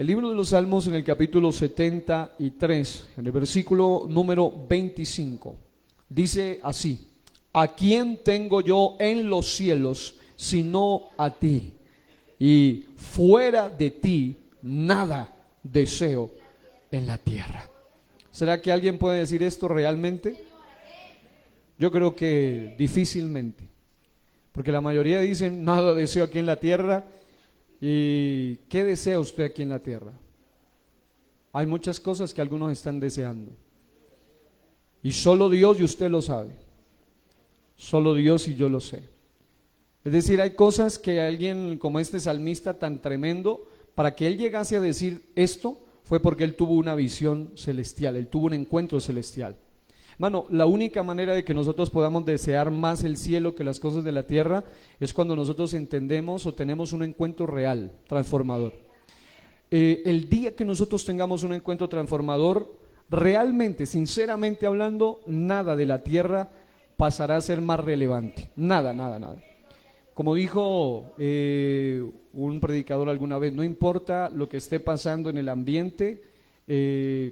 El libro de los Salmos en el capítulo 73, en el versículo número 25, dice así: ¿A quién tengo yo en los cielos sino a ti? Y fuera de ti nada deseo en la tierra. ¿Será que alguien puede decir esto realmente? Yo creo que difícilmente, porque la mayoría dicen nada deseo aquí en la tierra. ¿Y qué desea usted aquí en la tierra? Hay muchas cosas que algunos están deseando, y solo Dios y usted lo sabe, solo Dios y yo lo sé. Es decir, hay cosas que alguien como este salmista tan tremendo, para que él llegase a decir esto, fue porque él tuvo una visión celestial, él tuvo un encuentro celestial. Hermano, la única manera de que nosotros podamos desear más el cielo que las cosas de la tierra es cuando nosotros entendemos o tenemos un encuentro real, transformador. El día que nosotros tengamos un encuentro transformador, realmente, sinceramente hablando, nada de la tierra pasará a ser más relevante. Nada, nada, nada. Como dijo un predicador alguna vez, no importa lo que esté pasando en el ambiente,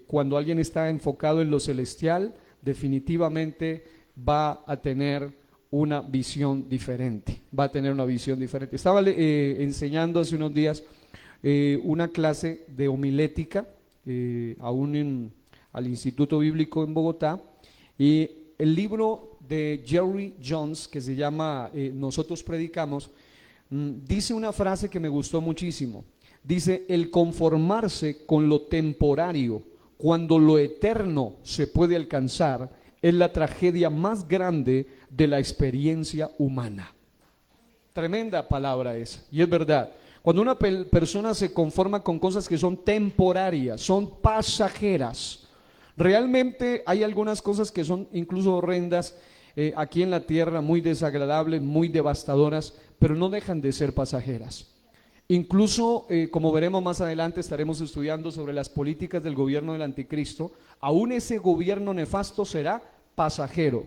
cuando alguien está enfocado en lo celestial, definitivamente va a tener una visión diferente, va a tener una visión diferente. Estaba enseñando hace unos días una clase de homilética al Instituto Bíblico en Bogotá, y el libro de Jerry Jones, que se llama Nosotros Predicamos, dice una frase que me gustó muchísimo. Dice: el conformarse con lo temporario cuando lo eterno se puede alcanzar es la tragedia más grande de la experiencia humana. Tremenda palabra esa, y es verdad. Cuando una persona se conforma con cosas que son temporarias, son pasajeras, realmente hay algunas cosas que son incluso horrendas aquí en la tierra, muy desagradables, muy devastadoras, pero no dejan de ser pasajeras. Incluso, como veremos más adelante, estaremos estudiando sobre las políticas del gobierno del anticristo. Aún ese gobierno nefasto será pasajero,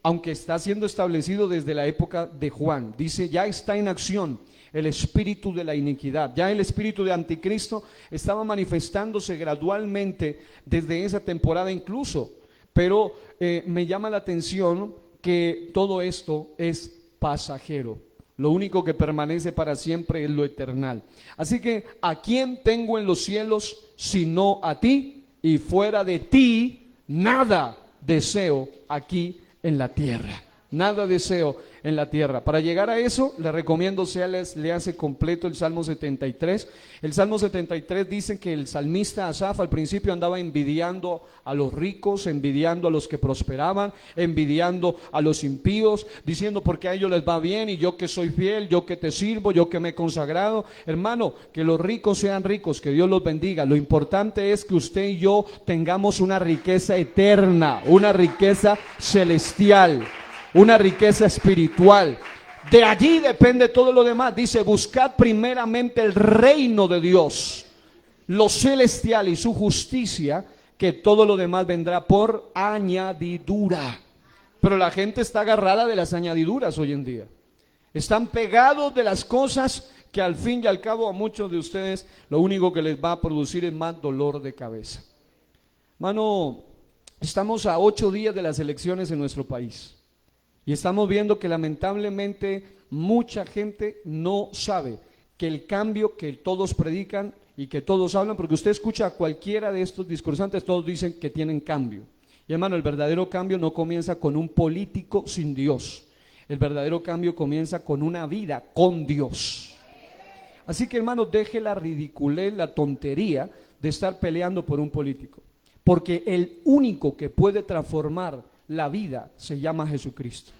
aunque está siendo establecido desde la época de Juan. Dice, ya está en acción el espíritu de la iniquidad, ya el espíritu de anticristo estaba manifestándose gradualmente desde esa temporada incluso, pero me llama la atención que todo esto es pasajero. Lo único que permanece para siempre es lo eternal. Así que, ¿a quién tengo en los cielos sino a ti? Y fuera de ti nada deseo aquí en la tierra. Nada deseo en la tierra. Para llegar a eso, le recomiendo le hace completo el Salmo 73. El Salmo 73 dice que el salmista Asaf al principio andaba envidiando a los ricos, envidiando a los que prosperaban, envidiando a los impíos, diciendo porque a ellos les va bien y yo que soy fiel, yo que te sirvo, yo que me he consagrado. Hermano, que los ricos sean ricos, que Dios los bendiga. Lo importante es que usted y yo tengamos una riqueza eterna, una riqueza celestial, una riqueza espiritual. De allí depende todo lo demás. Dice, buscad primeramente el reino de Dios, lo celestial y su justicia, que todo lo demás vendrá por añadidura. Pero la gente está agarrada de las añadiduras hoy en día. Están pegados de las cosas que al fin y al cabo a muchos de ustedes lo único que les va a producir es más dolor de cabeza. Mano, estamos a 8 días de las elecciones en nuestro país. Y estamos viendo que lamentablemente mucha gente no sabe que el cambio que todos predican y que todos hablan, porque usted escucha a cualquiera de estos discursantes, todos dicen que tienen cambio. Y hermano, el verdadero cambio no comienza con un político sin Dios. El verdadero cambio comienza con una vida con Dios. Así que hermano, deje la ridiculez, la tontería de estar peleando por un político. Porque el único que puede transformar la vida se llama Jesucristo.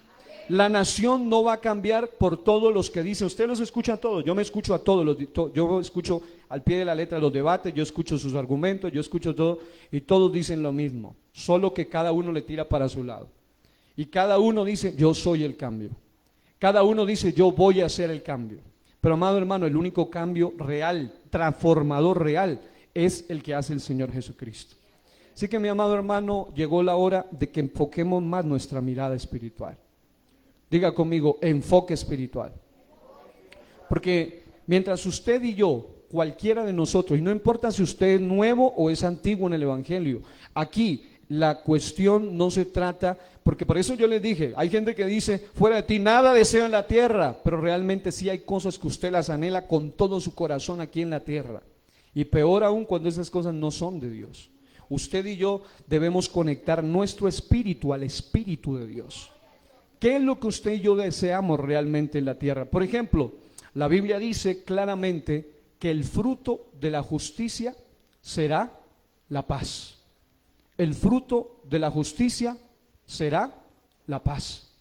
La nación no va a cambiar por todos los que dicen. Usted los escucha a todos, yo me escucho a todos, yo escucho al pie de la letra los debates, yo escucho sus argumentos, yo escucho todo, y todos dicen lo mismo, solo que cada uno le tira para su lado. Y cada uno dice, yo soy el cambio. Cada uno dice, yo voy a hacer el cambio. Pero amado hermano, el único cambio real, transformador real, es el que hace el Señor Jesucristo. Así que mi amado hermano, llegó la hora de que enfoquemos más nuestra mirada espiritual. Diga conmigo, enfoque espiritual. Porque mientras usted y yo cualquiera de nosotros, y no importa si usted es nuevo o es antiguo en el Evangelio, aquí la cuestión no se trata, porque por eso yo les dije, hay gente que dice, fuera de ti nada deseo en la tierra, pero realmente sí hay cosas que usted las anhela con todo su corazón aquí en la tierra, y peor aún cuando esas cosas no son de Dios. Usted y yo debemos conectar nuestro espíritu al espíritu de Dios. ¿Qué es lo que usted y yo deseamos realmente en la tierra? Por ejemplo, la Biblia dice claramente que el fruto de la justicia será la paz. El fruto de la justicia será la paz.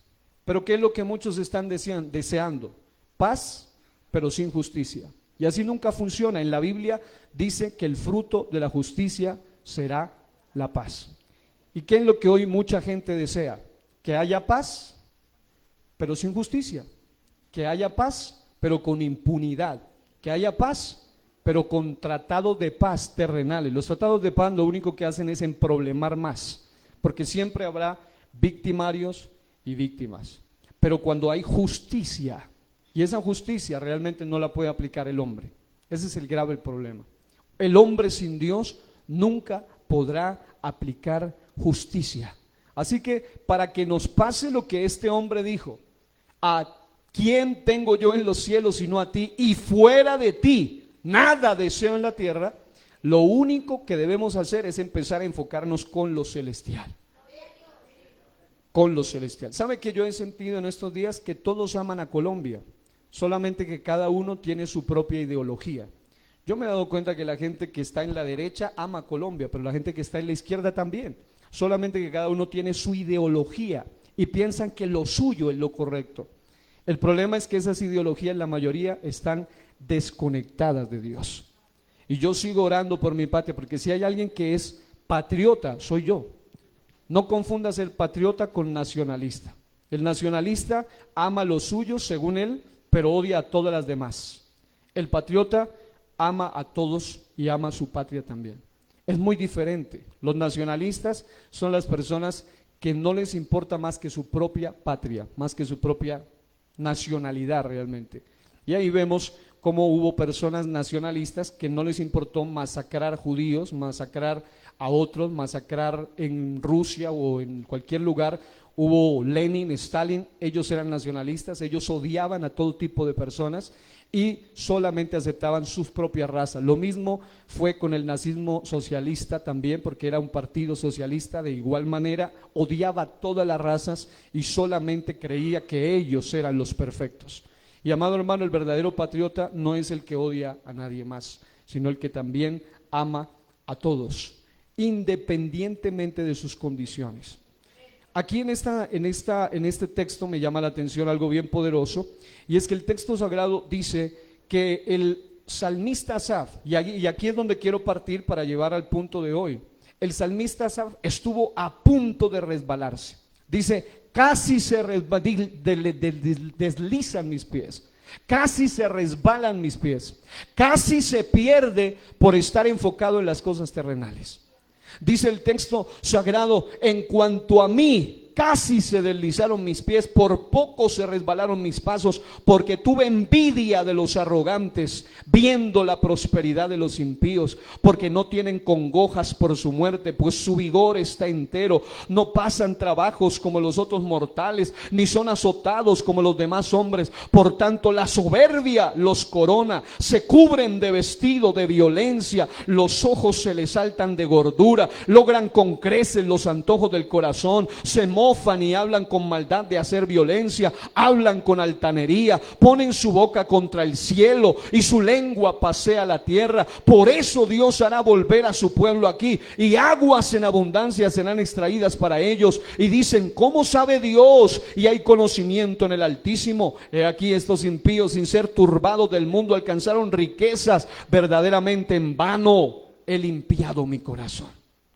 Pero ¿qué es lo que muchos están deseando? Paz, pero sin justicia. Y así nunca funciona. En la Biblia dice que el fruto de la justicia será la paz. ¿Y qué es lo que hoy mucha gente desea? Que haya paz, pero sin justicia. Que haya paz, pero con impunidad. Que haya paz, pero con tratados de paz terrenales. Los tratados de paz lo único que hacen es emproblemar más, porque siempre habrá victimarios y víctimas. Pero cuando hay justicia, y esa justicia realmente no la puede aplicar el hombre, ese es el grave problema. El hombre sin Dios nunca podrá aplicar justicia. Así que para que nos pase lo que este hombre dijo, ¿a quién tengo yo en los cielos sino a ti? Y fuera de ti nada deseo en la tierra. Lo único que debemos hacer es empezar a enfocarnos con lo celestial. Con lo celestial. ¿Sabe que yo he sentido en estos días que todos aman a Colombia? Solamente que cada uno tiene su propia ideología. Yo me he dado cuenta que la gente que está en la derecha ama a Colombia, pero la gente que está en la izquierda también. Solamente que cada uno tiene su ideología y piensan que lo suyo es lo correcto. El problema es que esas ideologías, la mayoría, están desconectadas de Dios. Y yo sigo orando por mi patria, porque si hay alguien que es patriota, soy yo. No confundas el patriota con nacionalista. El nacionalista ama lo suyo según él, pero odia a todas las demás. El patriota ama a todos y ama a su patria también. Es muy diferente. Los nacionalistas son las personas que no les importa más que su propia patria, más que su propia nacionalidad realmente. Y ahí vemos cómo hubo personas nacionalistas que no les importó masacrar judíos, masacrar a otros, masacrar en Rusia o en cualquier lugar. Hubo Lenin, Stalin, ellos eran nacionalistas, ellos odiaban a todo tipo de personas y solamente aceptaban sus propias razas. Lo mismo fue con el nazismo socialista también, porque era un partido socialista, de igual manera odiaba a todas las razas y solamente creía que ellos eran los perfectos. Y amado hermano, el verdadero patriota no es el que odia a nadie más, sino el que también ama a todos, independientemente de sus condiciones. Aquí en este texto me llama la atención algo bien poderoso, y es que el texto sagrado dice que el salmista Asaf, y aquí es donde quiero partir para llevar al punto de hoy, el salmista Asaf estuvo a punto de resbalarse. Dice, casi se deslizan mis pies, casi se resbalan mis pies, casi se pierde por estar enfocado en las cosas terrenales. Dice el texto sagrado, en cuanto a mí, casi se deslizaron mis pies, por poco se resbalaron mis pasos, porque tuve envidia de los arrogantes, viendo la prosperidad de los impíos, porque no tienen congojas por su muerte, pues su vigor está entero. No pasan trabajos como los otros mortales, ni son azotados como los demás hombres. Por tanto, la soberbia los corona, se cubren de vestido de violencia, los ojos se les saltan de gordura, logran con creces los antojos del corazón, se mofan y hablan con maldad de hacer violencia, hablan con altanería, ponen su boca contra el cielo y su lengua pasea la tierra. Por eso Dios hará volver a su pueblo aquí, y aguas en abundancia serán extraídas para ellos. Y dicen, ¿cómo sabe Dios? Y hay conocimiento en el Altísimo. He aquí, estos impíos, sin ser turbados del mundo, alcanzaron riquezas verdaderamente en vano. He limpiado mi corazón.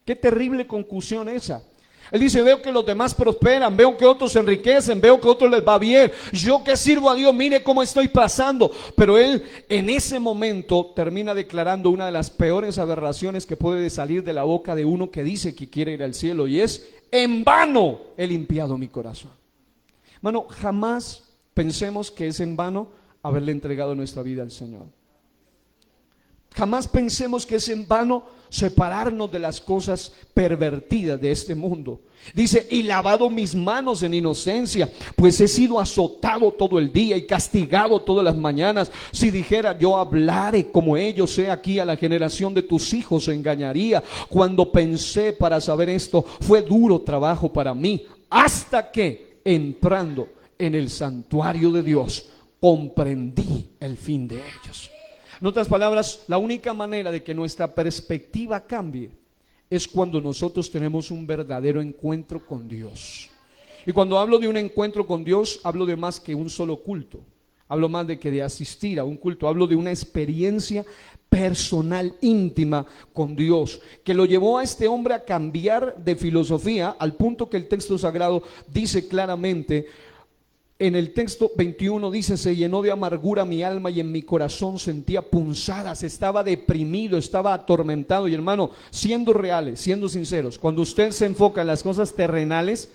Qué terrible conclusión esa. Él dice, veo que los demás prosperan, veo que otros se enriquecen, veo que a otros les va bien. Yo que sirvo a Dios, mire cómo estoy pasando. Pero él en ese momento termina declarando una de las peores aberraciones que puede salir de la boca de uno que dice que quiere ir al cielo, y es, en vano he limpiado mi corazón. Hermano, jamás pensemos que es en vano haberle entregado nuestra vida al Señor. Jamás pensemos que es en vano separarnos de las cosas pervertidas de este mundo. Dice, y lavado mis manos en inocencia, pues he sido azotado todo el día y castigado todas las mañanas. Si dijera yo hablare como ellos, he aquí a la generación de tus hijos engañaría. Cuando pensé para saber esto, fue duro trabajo para mí, hasta que entrando en el santuario de Dios, comprendí el fin de ellos. En otras palabras, la única manera de que nuestra perspectiva cambie es cuando nosotros tenemos un verdadero encuentro con Dios. Y cuando hablo de un encuentro con Dios, hablo de más que un solo culto. Hablo más de que de asistir a un culto. Hablo de una experiencia personal, íntima con Dios, que lo llevó a este hombre a cambiar de filosofía, al punto que el texto sagrado dice claramente, en el texto 21 dice, se llenó de amargura mi alma y en mi corazón sentía punzadas, estaba deprimido, estaba atormentado. Y hermano, siendo reales, siendo sinceros, cuando usted se enfoca en las cosas terrenales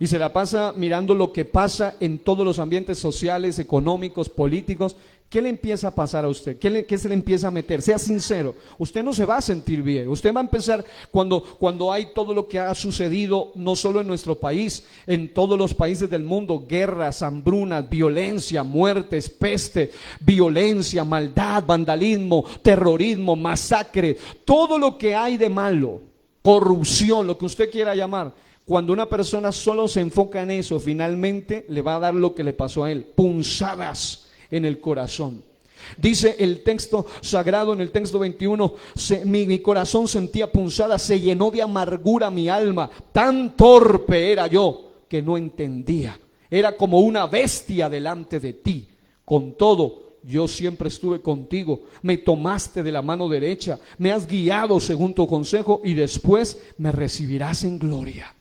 y se la pasa mirando lo que pasa en todos los ambientes sociales, económicos, políticos, ¿qué le empieza a pasar a usted? ¿Qué se le empieza a meter? Sea sincero, usted no se va a sentir bien. Usted va a empezar cuando hay todo lo que ha sucedido, no solo en nuestro país, en todos los países del mundo, guerras, hambrunas, violencia, muertes, peste, violencia, maldad, vandalismo, terrorismo, masacre, todo lo que hay de malo, corrupción, lo que usted quiera llamar. Cuando una persona solo se enfoca en eso, finalmente le va a dar lo que le pasó a él, punzadas en el corazón. Dice el texto sagrado en el texto 21, mi corazón sentía punzadas, se llenó de amargura mi alma, tan torpe era yo que no entendía, era como una bestia delante de ti. Con todo, yo siempre estuve contigo, me tomaste de la mano derecha, me has guiado según tu consejo y después me recibirás en gloria.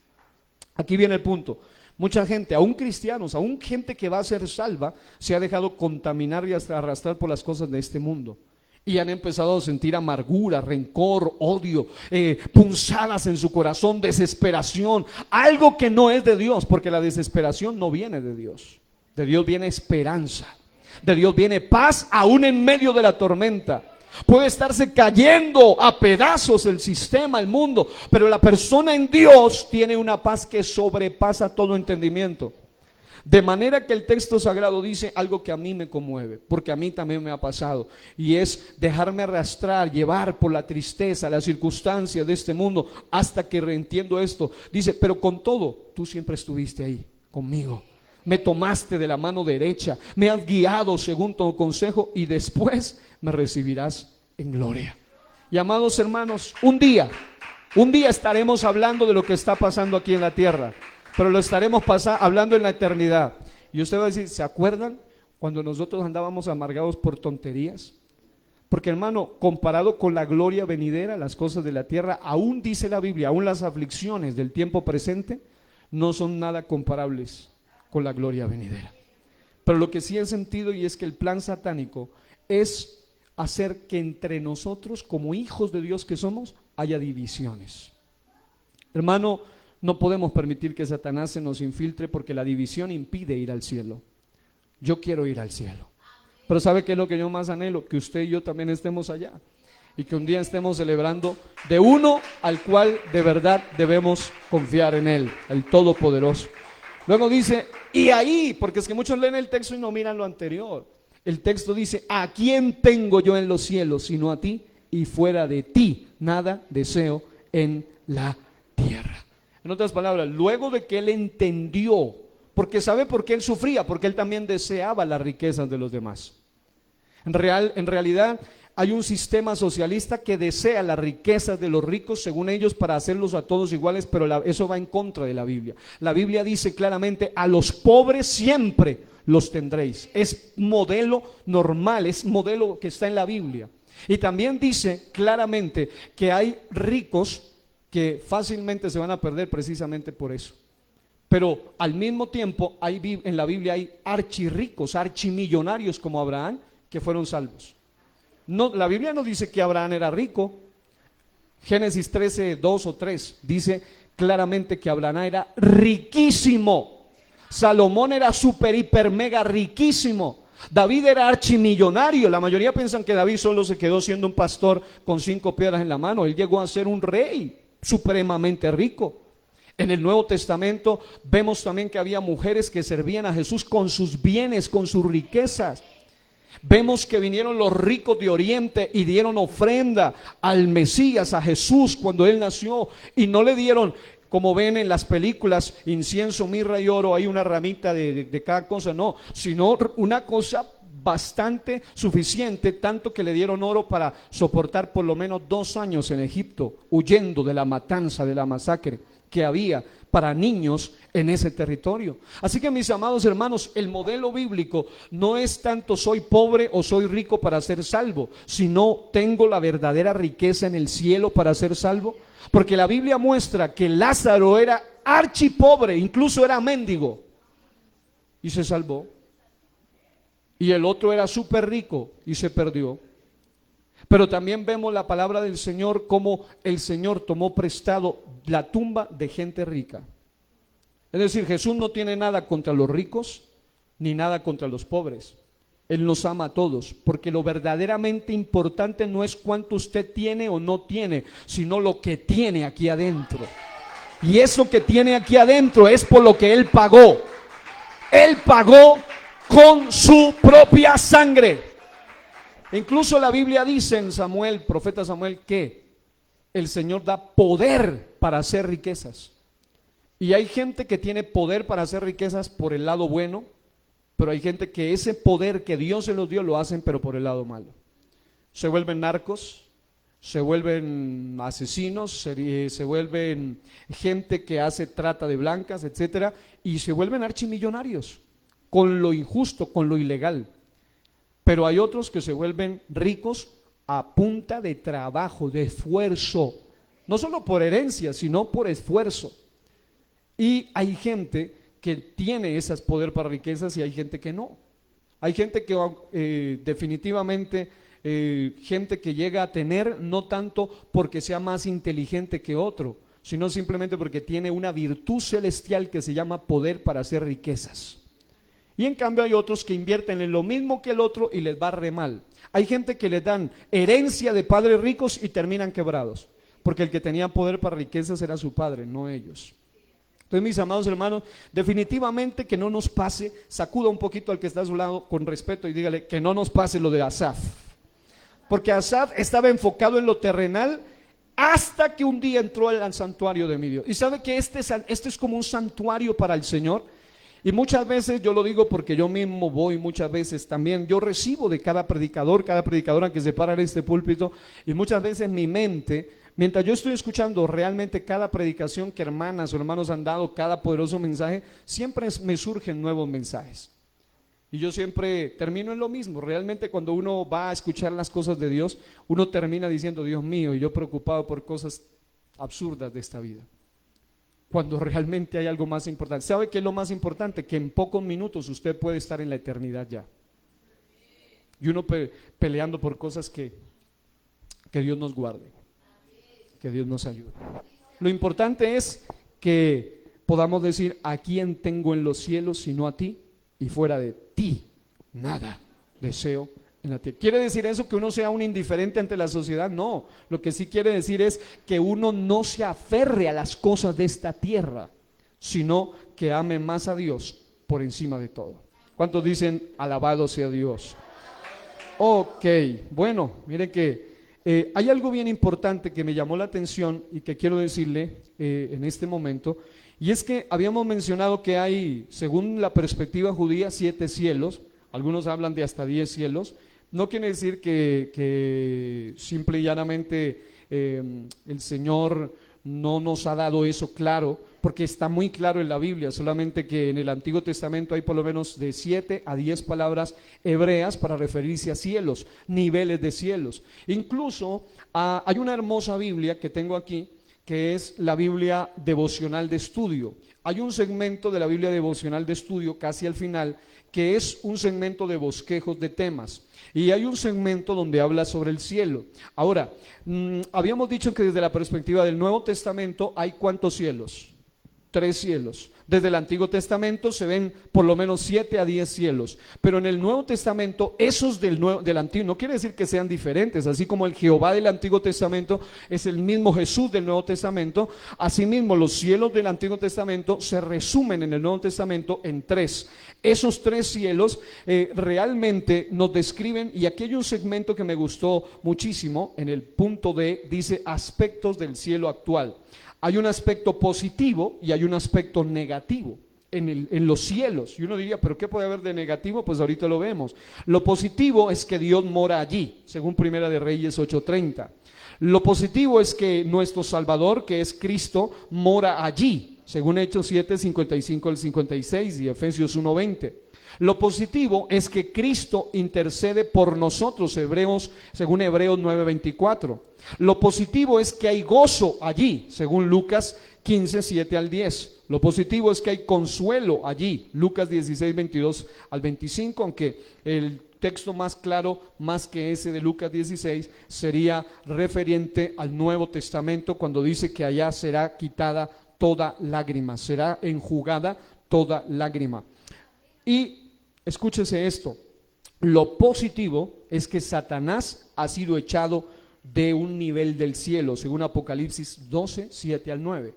Aquí viene el punto. Mucha gente, aún cristianos, aún gente que va a ser salva, se ha dejado contaminar y hasta arrastrar por las cosas de este mundo. Y han empezado a sentir amargura, rencor, odio, punzadas en su corazón, desesperación, algo que no es de Dios, porque la desesperación no viene de Dios. De Dios viene esperanza, de Dios viene paz aún en medio de la tormenta. Puede estarse cayendo a pedazos el sistema, el mundo, pero la persona en Dios tiene una paz que sobrepasa todo entendimiento. De manera que el texto sagrado dice algo que a mí me conmueve, porque a mí también me ha pasado, y es dejarme arrastrar, llevar por la tristeza, las circunstancias de este mundo, hasta que reentiendo esto. Dice, pero con todo, tú siempre estuviste ahí conmigo. Me tomaste de la mano derecha, me has guiado según tu consejo y después me recibirás en gloria. Y amados hermanos, un día estaremos hablando de lo que está pasando aquí en la tierra, pero lo estaremos hablando en la eternidad. Y usted va a decir, ¿se acuerdan cuando nosotros andábamos amargados por tonterías? Porque hermano, comparado con la gloria venidera, las cosas de la tierra, aún dice la Biblia, aún las aflicciones del tiempo presente no son nada comparables con la gloria venidera. Pero lo que sí he sentido, y es que el plan satánico es hacer que entre nosotros, como hijos de Dios que somos, haya divisiones. Hermano, no podemos permitir que Satanás se nos infiltre, porque la división impide ir al cielo. Yo quiero ir al cielo, pero ¿sabe qué es lo que yo más anhelo? Que usted y yo también estemos allá, y que un día estemos celebrando de uno al cual de verdad debemos confiar en él, el Todopoderoso. Luego dice, y ahí, porque es que muchos leen el texto y no miran lo anterior. El texto dice, ¿a quién tengo yo en los cielos sino a ti? Y fuera de ti nada deseo en la tierra. En otras palabras, luego de que él entendió, porque ¿sabe por qué él sufría? Porque él también deseaba las riquezas de los demás. En realidad hay un sistema socialista que desea las riquezas de los ricos según ellos para hacerlos a todos iguales, pero eso va en contra de la Biblia. La Biblia dice claramente, a los pobres siempre los tendréis. Es modelo normal, es modelo que está en la Biblia. Y también dice claramente que hay ricos que fácilmente se van a perder precisamente por eso. Pero al mismo tiempo en la Biblia hay archirricos, archimillonarios como Abraham, que fueron salvos. No, la Biblia no dice que Abraham era rico. Génesis 13, 2 o 3 dice claramente que Abraham era riquísimo. Salomón era super, hiper, mega riquísimo. David era archimillonario. La mayoría piensan que David solo se quedó siendo un pastor con 5 piedras en la mano. Él llegó a ser un rey supremamente rico. En el Nuevo Testamento vemos también que había mujeres que servían a Jesús con sus bienes, con sus riquezas. Vemos que vinieron los ricos de Oriente y dieron ofrenda al Mesías, a Jesús, cuando Él nació. Y no le dieron, como ven en las películas, incienso, mirra y oro, hay una ramita de cada cosa, no, sino una cosa bastante suficiente, tanto que le dieron oro para soportar por lo menos 2 años en Egipto, huyendo de la matanza, de la masacre que había para niños en ese territorio. Así que, mis amados hermanos, el modelo bíblico no es tanto soy pobre o soy rico para ser salvo, sino tengo la verdadera riqueza en el cielo para ser salvo. Porque la Biblia muestra que Lázaro era archipobre, incluso era mendigo, y se salvó. Y el otro era súper rico y se perdió. Pero también vemos la palabra del Señor, como el Señor tomó prestado la tumba de gente rica. Es decir, Jesús no tiene nada contra los ricos ni nada contra los pobres. Él nos ama a todos, porque lo verdaderamente importante no es cuánto usted tiene o no tiene, sino lo que tiene aquí adentro. Y eso que tiene aquí adentro es por lo que Él pagó. Él pagó con su propia sangre. Incluso la Biblia dice en Samuel, profeta Samuel, que el Señor da poder para hacer riquezas. Y hay gente que tiene poder para hacer riquezas por el lado bueno, pero hay gente que ese poder que Dios se los dio lo hacen pero por el lado malo. Se vuelven narcos, se vuelven asesinos, se vuelven gente que hace trata de blancas, etcétera, y se vuelven archimillonarios con lo injusto, con lo ilegal. Pero hay otros que se vuelven ricos a punta de trabajo, de esfuerzo, no solo por herencia, sino por esfuerzo. Y hay gente que tiene ese poder para riquezas y hay gente que no. Hay gente que definitivamente, gente que llega a tener no tanto porque sea más inteligente que otro, sino simplemente porque tiene una virtud celestial que se llama poder para hacer riquezas. Y en cambio hay otros que invierten en lo mismo que el otro y les va re mal. Hay gente que les dan herencia de padres ricos y terminan quebrados, porque el que tenía poder para riquezas era su padre, no ellos. Entonces, mis amados hermanos, definitivamente que no nos pase, sacuda un poquito al que está a su lado con respeto y dígale que no nos pase lo de Asaf. Porque Asaf estaba enfocado en lo terrenal hasta que un día entró al santuario de mi Dios. Y sabe que este es como un santuario para el Señor. Y muchas veces, yo lo digo porque yo mismo voy muchas veces también, yo recibo de cada predicadora que se para en este púlpito, y muchas veces mi mente, mientras yo estoy escuchando realmente cada predicación que hermanas o hermanos han dado, cada poderoso mensaje, siempre me surgen nuevos mensajes. Y yo siempre termino en lo mismo. Realmente cuando uno va a escuchar las cosas de Dios, uno termina diciendo, Dios mío, y yo preocupado por cosas absurdas de esta vida, cuando realmente hay algo más importante. ¿Sabe qué es lo más importante? Que en pocos minutos usted puede estar en la eternidad ya. Y uno peleando por cosas que Dios nos guarde, que Dios nos ayude. Lo importante es que podamos decir, ¿a quién tengo en los cielos sino a ti? Y fuera de ti, nada deseo en la tierra. ¿Quiere decir eso que uno sea un indiferente ante la sociedad? No, lo que sí quiere decir es que uno no se aferre a las cosas de esta tierra, sino que ame más a Dios por encima de todo. ¿Cuántos dicen alabado sea Dios? Ok, bueno, mire que hay algo bien importante que me llamó la atención y que quiero decirle en este momento, y es que habíamos mencionado que hay, según la perspectiva judía, 7 cielos, algunos hablan de hasta 10 cielos. No quiere decir que simple y llanamente el Señor no nos ha dado eso claro, porque está muy claro en la Biblia, solamente que en el Antiguo Testamento hay por lo menos de 7 a 10 palabras hebreas para referirse a cielos, niveles de cielos. Incluso hay una hermosa Biblia que tengo aquí, que es la Biblia devocional de estudio. Hay un segmento de la Biblia devocional de estudio casi al final, que es un segmento de bosquejos de temas. Y hay un segmento donde habla sobre el cielo. Ahora, habíamos dicho que desde la perspectiva del Nuevo Testamento hay ¿cuántos cielos? 3 cielos. Desde el Antiguo Testamento se ven por lo menos 7 a 10 cielos, pero en el Nuevo Testamento, esos del Antiguo, no quiere decir que sean diferentes, así como el Jehová del Antiguo Testamento es el mismo Jesús del Nuevo Testamento, asimismo los cielos del Antiguo Testamento se resumen en el Nuevo Testamento en 3. Esos 3 cielos realmente nos describen, y aquí hay un segmento que me gustó muchísimo, en el punto D, dice aspectos del cielo actual. Hay un aspecto positivo y hay un aspecto negativo en los cielos. Y uno diría, ¿pero qué puede haber de negativo? Pues ahorita lo vemos. Lo positivo es que Dios mora allí, según Primera de Reyes 8:30. Lo positivo es que nuestro Salvador, que es Cristo, mora allí, según Hechos 7:55 al 56 y Efesios 1:20. Lo positivo es que Cristo intercede por nosotros, según Hebreos 9:24. Lo positivo es que hay gozo allí, según Lucas 15:7 al 10. Lo positivo es que hay consuelo allí, Lucas 16:22 al 25, aunque el texto más claro, más que ese de Lucas 16, sería referente al Nuevo Testamento, cuando dice que allá será quitada toda lágrima, será enjugada toda lágrima. Y escúchese esto, lo positivo es que Satanás ha sido echado de un nivel del cielo, según Apocalipsis 12:7 al 9.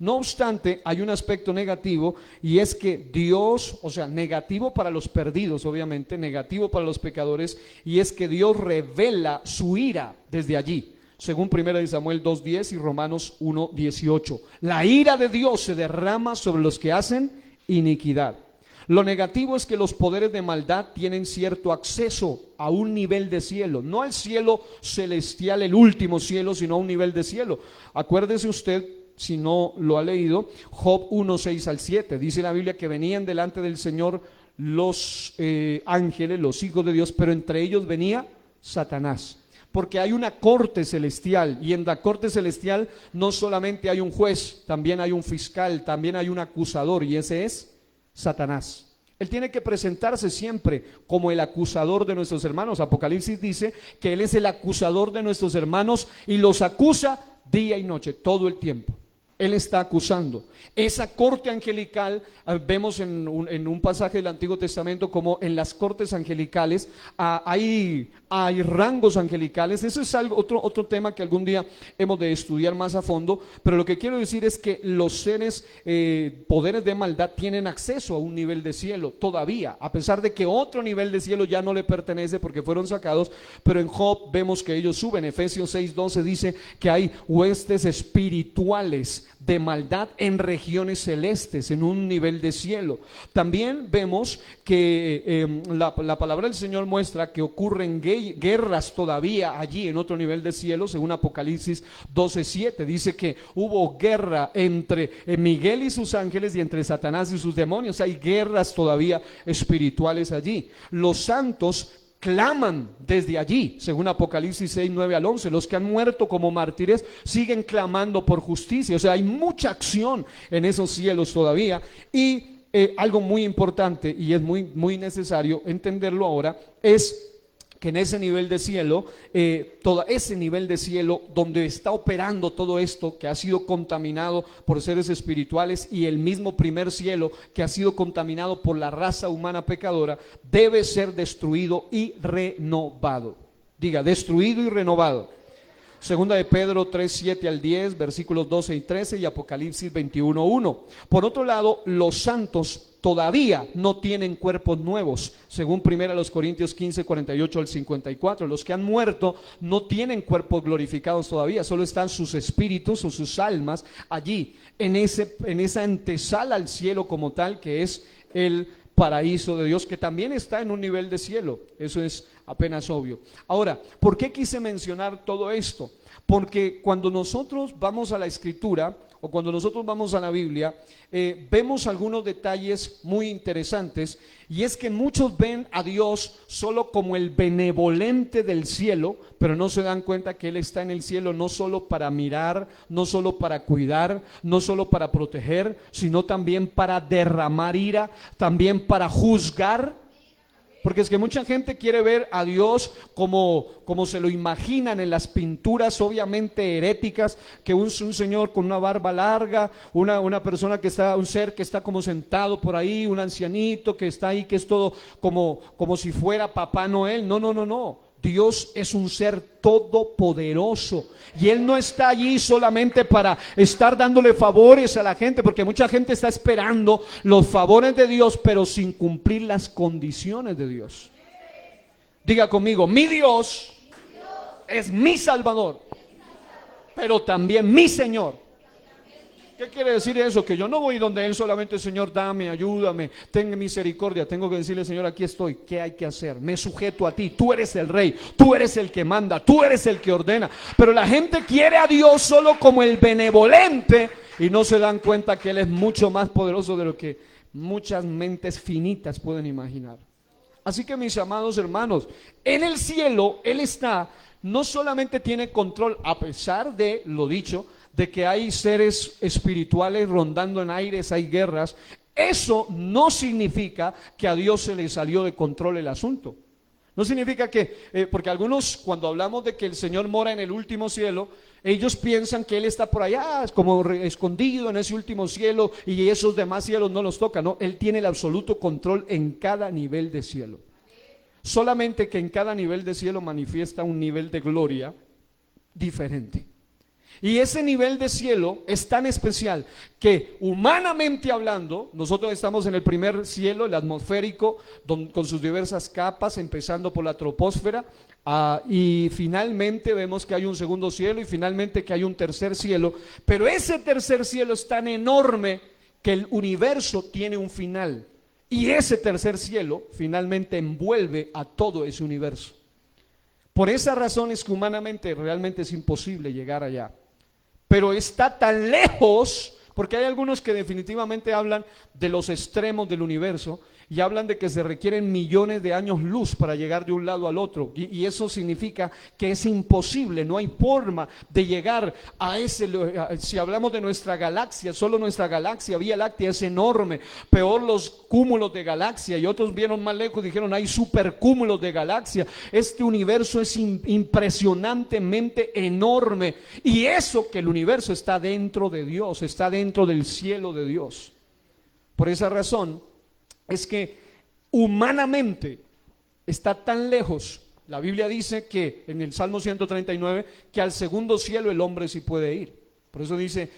No obstante, hay un aspecto negativo, y es que Dios, o sea, negativo para los perdidos, obviamente, negativo para los pecadores, y es que Dios revela su ira desde allí, según 1 Samuel 2:10 y Romanos 1:18. La ira de Dios se derrama sobre los que hacen iniquidad. Lo negativo es que los poderes de maldad tienen cierto acceso a un nivel de cielo, no al cielo celestial, el último cielo, sino a un nivel de cielo. Acuérdese usted, si no lo ha leído, Job 1:6 al 7, dice la Biblia que venían delante del Señor los ángeles, los hijos de Dios, pero entre ellos venía Satanás. Porque hay una corte celestial, y en la corte celestial no solamente hay un juez, también hay un fiscal, también hay un acusador, y ese es Satanás. Él tiene que presentarse siempre como el acusador de nuestros hermanos. Apocalipsis dice que Él es el acusador de nuestros hermanos y los acusa día y noche, todo el tiempo. Él está acusando. Esa corte angelical, vemos en un pasaje del Antiguo Testamento como en las cortes angelicales hay rangos angelicales. Eso es otro tema que algún día hemos de estudiar más a fondo, pero lo que quiero decir es que los seres, poderes de maldad, tienen acceso a un nivel de cielo todavía, a pesar de que otro nivel de cielo ya no le pertenece porque fueron sacados, pero en Job vemos que ellos suben. Efesios 6:12 dice que hay huestes espirituales de maldad en regiones celestes, en un nivel de cielo. También vemos que la palabra del Señor muestra que ocurren guerras todavía allí en otro nivel de cielo, según Apocalipsis 12:7. Dice que hubo guerra entre Miguel y sus ángeles y entre Satanás y sus demonios. Hay guerras todavía espirituales allí. Los santos claman desde allí, según Apocalipsis 6:9 al 11. Los que han muerto como mártires siguen clamando por justicia. O sea, hay mucha acción en esos cielos todavía. Y algo muy importante, y es muy necesario entenderlo ahora, es que en ese nivel de cielo, todo ese nivel de cielo donde está operando todo esto que ha sido contaminado por seres espirituales, y el mismo primer cielo que ha sido contaminado por la raza humana pecadora, debe ser destruido y renovado. Diga, destruido y renovado. Segunda de Pedro 3:7 al 10, versículos 12 y 13, y Apocalipsis 21:1. Por otro lado, los santos todavía no tienen cuerpos nuevos, según 1 Corintios 15:48 al 54. Los que han muerto no tienen cuerpos glorificados todavía, solo están sus espíritus o sus almas allí, en esa antesala al cielo como tal, que es el paraíso de Dios, que también está en un nivel de cielo. Eso es apenas obvio. Ahora, ¿por qué quise mencionar todo esto? Porque cuando nosotros vamos a la Escritura, o cuando nosotros vamos a la Biblia, vemos algunos detalles muy interesantes, y es que muchos ven a Dios solo como el benevolente del cielo, pero no se dan cuenta que Él está en el cielo no solo para mirar, no solo para cuidar, no solo para proteger, sino también para derramar ira, también para juzgar Porque es que mucha gente quiere ver a Dios como se lo imaginan en las pinturas obviamente heréticas, que un señor con una barba larga, una persona que está, un ser que está como sentado por ahí, un ancianito que está ahí, que es todo como si fuera Papá Noel. No, no, no, no. Dios es un ser todopoderoso y Él no está allí solamente para estar dándole favores a la gente, porque mucha gente está esperando los favores de Dios pero sin cumplir las condiciones de Dios. Diga conmigo, mi Dios es mi Salvador, pero también mi Señor. ¿Qué quiere decir eso? Que yo no voy donde Él solamente, Señor, dame, ayúdame, ten misericordia. Tengo que decirle, Señor, aquí estoy, ¿qué hay que hacer? Me sujeto a ti, tú eres el Rey, tú eres el que manda, tú eres el que ordena. Pero la gente quiere a Dios solo como el benevolente y no se dan cuenta que Él es mucho más poderoso de lo que muchas mentes finitas pueden imaginar. Así que, mis amados hermanos, en el cielo Él está, no solamente tiene control, a pesar de lo dicho, de que hay seres espirituales rondando en aires, hay guerras. Eso no significa que a Dios se le salió de control el asunto. No significa que, porque algunos cuando hablamos de que el Señor mora en el último cielo, ellos piensan que Él está por allá, como escondido en ese último cielo y esos demás cielos no los toca. No, Él tiene el absoluto control en cada nivel de cielo. Solamente que en cada nivel de cielo manifiesta un nivel de gloria diferente. Y ese nivel de cielo es tan especial que humanamente hablando, nosotros estamos en el primer cielo, el atmosférico, con sus diversas capas, empezando por la troposfera, y finalmente vemos que hay un segundo cielo y finalmente que hay un tercer cielo, pero ese tercer cielo es tan enorme que el universo tiene un final, y ese tercer cielo finalmente envuelve a todo ese universo. Por esa razón es que humanamente realmente es imposible llegar allá. Pero está tan lejos, porque hay algunos que definitivamente hablan de los extremos del universo y hablan de que se requieren millones de años luz para llegar de un lado al otro, y eso significa que es imposible, no hay forma de llegar a ese. Si hablamos de nuestra galaxia, solo nuestra galaxia Vía Láctea es enorme, peor los cúmulos de galaxia, y otros vieron más lejos y dijeron hay supercúmulos de galaxia. Este universo es impresionantemente enorme, y eso que el universo está dentro de Dios, está dentro del cielo de Dios. Por esa razón es que humanamente está tan lejos. La Biblia dice que en el Salmo 139 que al segundo cielo el hombre sí puede ir. Por eso dice,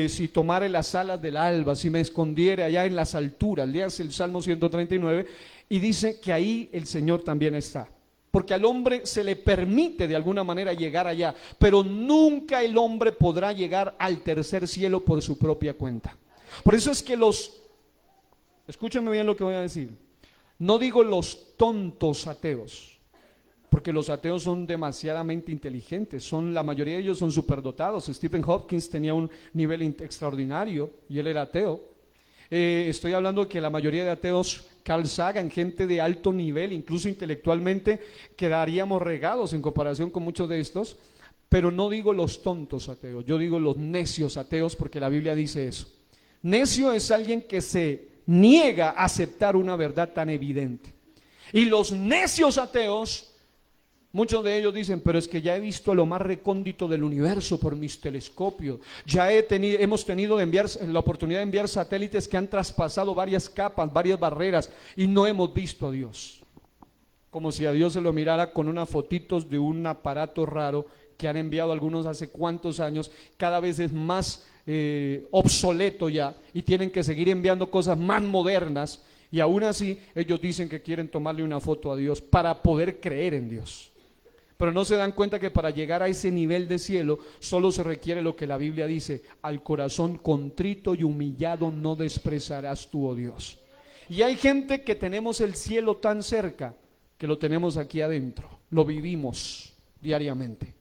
si tomare las alas del alba, si me escondiere allá en las alturas. Leas el Salmo 139 y dice que ahí el Señor también está. Porque al hombre se le permite de alguna manera llegar allá, pero nunca el hombre podrá llegar al tercer cielo por su propia cuenta. Por eso es que escúchenme bien lo que voy a decir. No digo los tontos ateos, porque los ateos son demasiadamente inteligentes, la mayoría de ellos son superdotados. Stephen Hopkins tenía un nivel extraordinario y él era ateo. Estoy hablando de que la mayoría de ateos, Carl Sagan, gente de alto nivel, incluso intelectualmente, quedaríamos regados en comparación con muchos de estos. Pero no digo los tontos ateos, yo digo los necios ateos, porque la Biblia dice eso. Necio es alguien que se niega a aceptar una verdad tan evidente. Y los necios ateos, muchos de ellos dicen, pero es que ya he visto lo más recóndito del universo por mis telescopios, ya hemos tenido la oportunidad de enviar satélites que han traspasado varias capas, varias barreras, y no hemos visto a Dios. Como si a Dios se lo mirara con unas fotitos de un aparato raro que han enviado algunos hace cuántos años, cada vez es más obsoleto ya, y tienen que seguir enviando cosas más modernas, y aún así ellos dicen que quieren tomarle una foto a Dios para poder creer en Dios. Pero no se dan cuenta que para llegar a ese nivel de cielo solo se requiere lo que la Biblia dice: al corazón contrito y humillado no despreciarás tú, oh Dios. Y hay gente que tenemos el cielo tan cerca que lo tenemos aquí adentro, lo vivimos diariamente.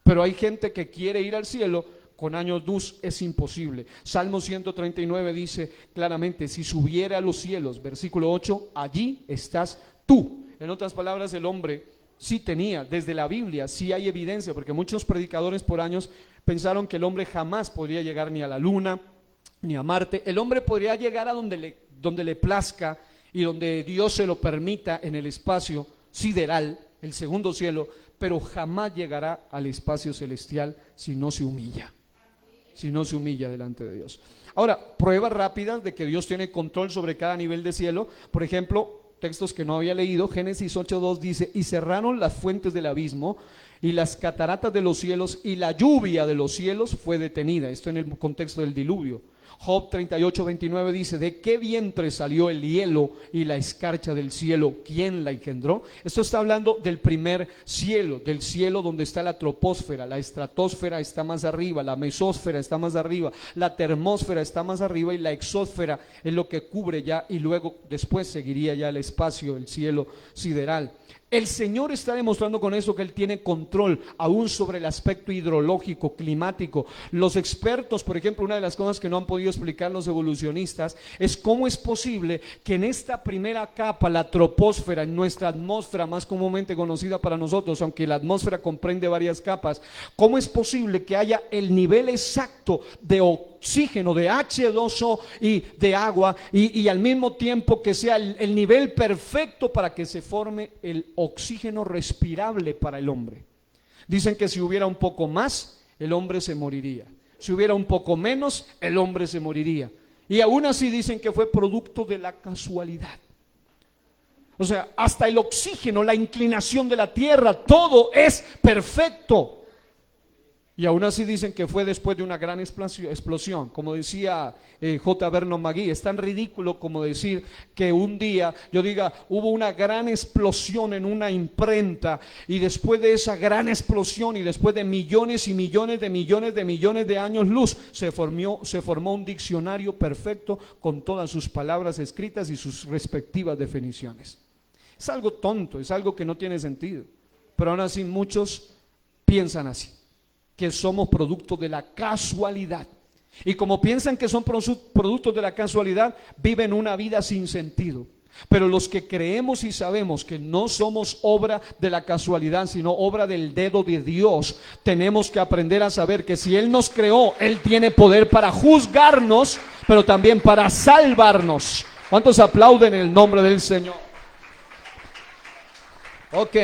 Pero hay gente que quiere ir al cielo, con años luz es imposible. Salmo 139 dice claramente: si subiera a los cielos, versículo 8, allí estás tú. En otras palabras, el hombre sí tenía, desde la Biblia sí hay evidencia, porque muchos predicadores por años pensaron que el hombre jamás podría llegar ni a la luna, ni a Marte. El hombre podría llegar a donde le plazca y donde Dios se lo permita en el espacio sideral, el segundo cielo, pero jamás llegará al espacio celestial si no se humilla, si no se humilla delante de Dios. Ahora, pruebas rápidas de que Dios tiene control sobre cada nivel de cielo. Por ejemplo, textos que no había leído, Génesis 8:2 dice: y cerraron las fuentes del abismo y las cataratas de los cielos, y la lluvia de los cielos fue detenida. Esto en el contexto del diluvio. Job 38:29 dice: ¿de qué vientre salió el hielo y la escarcha del cielo? ¿Quién la engendró? Esto está hablando del primer cielo, del cielo donde está la troposfera. La estratosfera está más arriba, la mesósfera está más arriba, la termósfera está más arriba, y la exósfera es lo que cubre ya, y luego después seguiría ya el espacio, el cielo sideral. El Señor está demostrando con eso que Él tiene control aún sobre el aspecto hidrológico, climático. Los expertos, por ejemplo, una de las cosas que no han podido explicar los evolucionistas es cómo es posible que en esta primera capa, la troposfera, en nuestra atmósfera más comúnmente conocida para nosotros, aunque la atmósfera comprende varias capas, cómo es posible que haya el nivel exacto de oxígeno, de H2O y de agua, y al mismo tiempo que sea el nivel perfecto para que se forme el oxígeno respirable para el hombre. Dicen que si hubiera un poco más, el hombre se moriría. Si hubiera un poco menos, el hombre se moriría. Y aún así dicen que fue producto de la casualidad. O sea, hasta el oxígeno, la inclinación de la tierra, todo es perfecto. Y aún así dicen que fue después de una gran explosión. Como decía J. Vernon McGee, es tan ridículo como decir que un día, yo diga, hubo una gran explosión en una imprenta, y después de esa gran explosión y después de millones y millones de millones de millones de años luz, se formó un diccionario perfecto con todas sus palabras escritas y sus respectivas definiciones. Es algo tonto, es algo que no tiene sentido, pero aún así muchos piensan así, que somos producto de la casualidad. Y como piensan que son productos de la casualidad, viven una vida sin sentido. Pero los que creemos y sabemos que no somos obra de la casualidad, sino obra del dedo de Dios, tenemos que aprender a saber que si Él nos creó, Él tiene poder para juzgarnos, pero también para salvarnos. ¿Cuántos aplauden el nombre del Señor? Ok.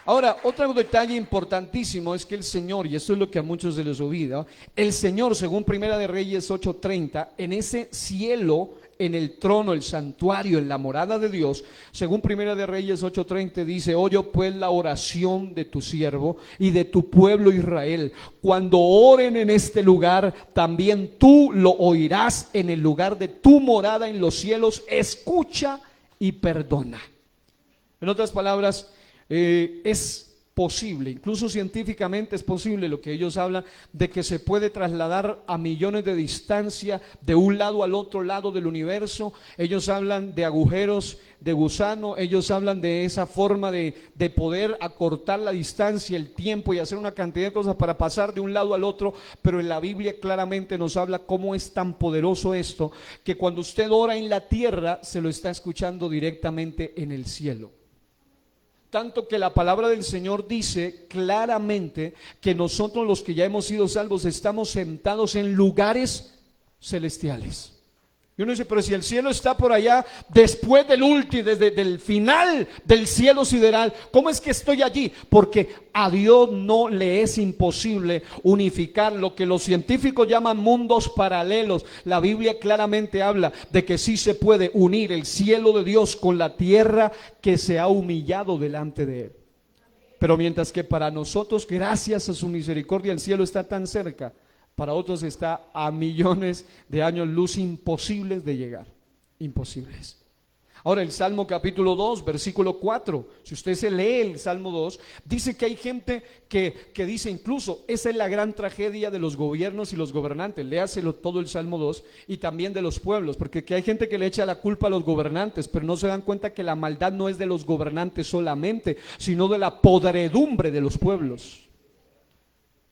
Ahora, otro detalle importantísimo es que el Señor, y esto es lo que a muchos se les olvida, el Señor, según Primera de Reyes 8:30, en ese cielo, en el trono, el santuario, en la morada de Dios, según Primera de Reyes 8:30 dice: oye pues la oración de tu siervo y de tu pueblo Israel. Cuando oren en este lugar, también tú lo oirás en el lugar de tu morada en los cielos. Escucha y perdona. En otras palabras, es posible, incluso científicamente es posible lo que ellos hablan, de que se puede trasladar a millones de distancia de un lado al otro lado del universo. Ellos hablan de agujeros de gusano, ellos hablan de esa forma de poder acortar la distancia, el tiempo, y hacer una cantidad de cosas para pasar de un lado al otro. Pero en la Biblia claramente nos habla cómo es tan poderoso esto, que cuando usted ora en la tierra, se lo está escuchando directamente en el cielo. Tanto que la palabra del Señor dice claramente que nosotros, los que ya hemos sido salvos, estamos sentados en lugares celestiales. Y uno dice: pero si el cielo está por allá, después del último, desde el final del cielo sideral, ¿cómo es que estoy allí? Porque a Dios no le es imposible unificar lo que los científicos llaman mundos paralelos. La Biblia claramente habla de que sí se puede unir el cielo de Dios con la tierra que se ha humillado delante de Él. Pero mientras que para nosotros, gracias a su misericordia, el cielo está tan cerca, para otros está a millones de años luz, imposibles de llegar, imposibles. Ahora, el Salmo capítulo 2, versículo 4, si usted se lee el Salmo 2, dice que hay gente que dice, incluso, esa es la gran tragedia de los gobiernos y los gobernantes. Léaselo todo el Salmo 2, y también de los pueblos, porque hay gente que le echa la culpa a los gobernantes, pero no se dan cuenta que la maldad no es de los gobernantes solamente, sino de la podredumbre de los pueblos.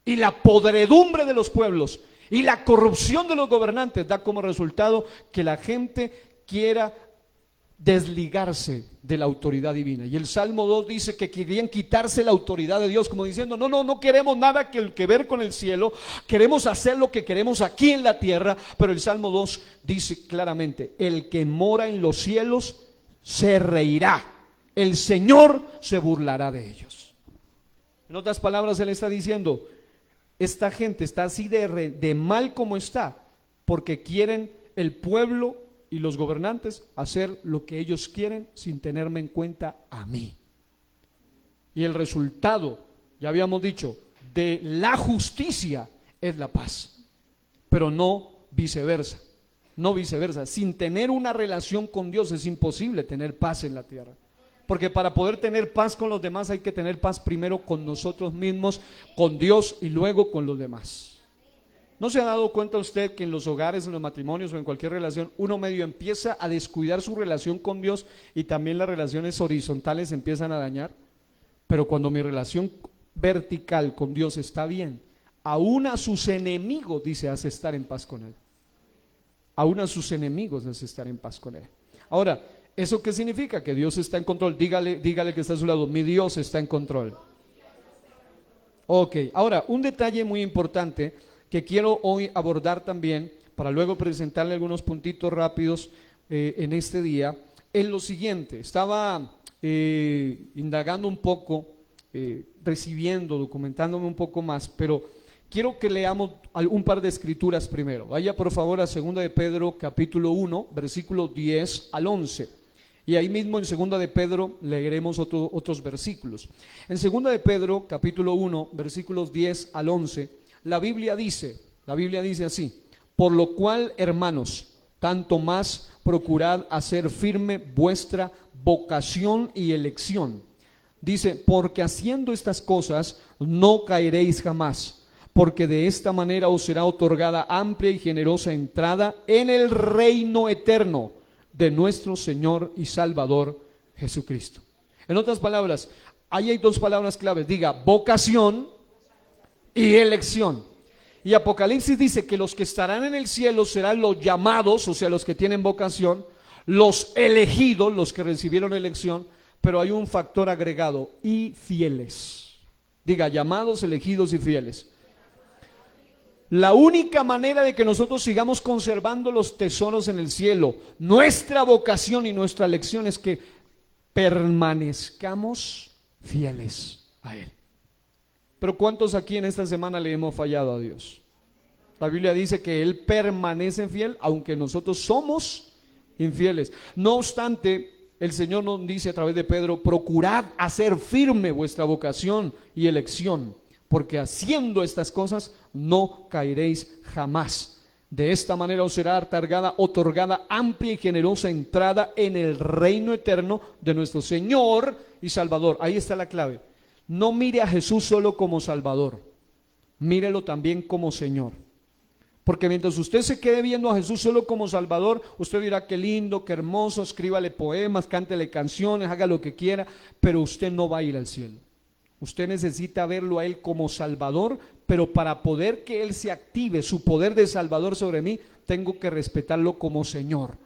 Y la podredumbre de los pueblos y la corrupción de los gobernantes da como resultado que la gente quiera desligarse de la autoridad divina. Y el Salmo 2 dice que querían quitarse la autoridad de Dios, como diciendo: no queremos nada que ver con el cielo, queremos hacer lo que queremos aquí en la tierra. Pero el Salmo 2 dice claramente: el que mora en los cielos se reirá, el Señor se burlará de ellos. En otras palabras, Él está diciendo, esta gente está así de mal como está, porque quieren el pueblo y los gobernantes hacer lo que ellos quieren sin tenerme en cuenta a mí. Y el resultado, ya habíamos dicho, de la justicia es la paz, pero no viceversa. No viceversa. Sin tener una relación con Dios es imposible tener paz en la tierra. Porque para poder tener paz con los demás hay que tener paz primero con nosotros mismos, con Dios y luego con los demás. ¿No se ha dado cuenta usted que en los hogares, en los matrimonios o en cualquier relación, uno medio empieza a descuidar su relación con Dios y también las relaciones horizontales empiezan a dañar? Pero cuando mi relación vertical con Dios está bien, aún a sus enemigos, dice, hace estar en paz con Él. Aún a sus enemigos hace estar en paz con Él. Ahora, ¿eso qué significa? Que Dios está en control. Dígale que está a su lado, mi Dios está en control. Ok, ahora, un detalle muy importante que quiero hoy abordar también, para luego presentarle algunos puntitos rápidos en este día, es lo siguiente. Estaba indagando un poco, recibiendo, documentándome un poco más, pero quiero que leamos un par de escrituras primero. Vaya por favor a 2 de Pedro capítulo 1, versículos 10 al 11. Y ahí mismo en 2 de Pedro leeremos otros versículos. En 2 de Pedro capítulo 1, versículos 10 al 11, la Biblia dice así: por lo cual, hermanos, tanto más procurad hacer firme vuestra vocación y elección. Dice, porque haciendo estas cosas no caeréis jamás, porque de esta manera os será otorgada amplia y generosa entrada en el reino eterno de nuestro Señor y Salvador Jesucristo. En otras palabras, ahí hay dos palabras claves, diga vocación y elección. Y Apocalipsis dice que los que estarán en el cielo serán los llamados, o sea, los que tienen vocación, los elegidos, los que recibieron elección, pero hay un factor agregado, y fieles. Diga, llamados, elegidos y fieles. La única manera de que nosotros sigamos conservando los tesoros en el cielo, nuestra vocación y nuestra elección, es que permanezcamos fieles a Él. Pero ¿cuántos aquí en esta semana le hemos fallado a Dios? La Biblia dice que Él permanece fiel aunque nosotros somos infieles. No obstante, el Señor nos dice a través de Pedro, procurad hacer firme vuestra vocación y elección, porque haciendo estas cosas no caeréis jamás. De esta manera os será otorgada amplia y generosa entrada en el reino eterno de nuestro Señor y Salvador. Ahí está la clave. No mire a Jesús solo como Salvador, mírelo también como Señor. Porque mientras usted se quede viendo a Jesús solo como Salvador, usted dirá qué lindo, qué hermoso, escríbale poemas, cántele canciones, haga lo que quiera, pero usted no va a ir al cielo. Usted necesita verlo a Él como Salvador, pero para poder que Él se active su poder de Salvador sobre mí, tengo que respetarlo como Señor.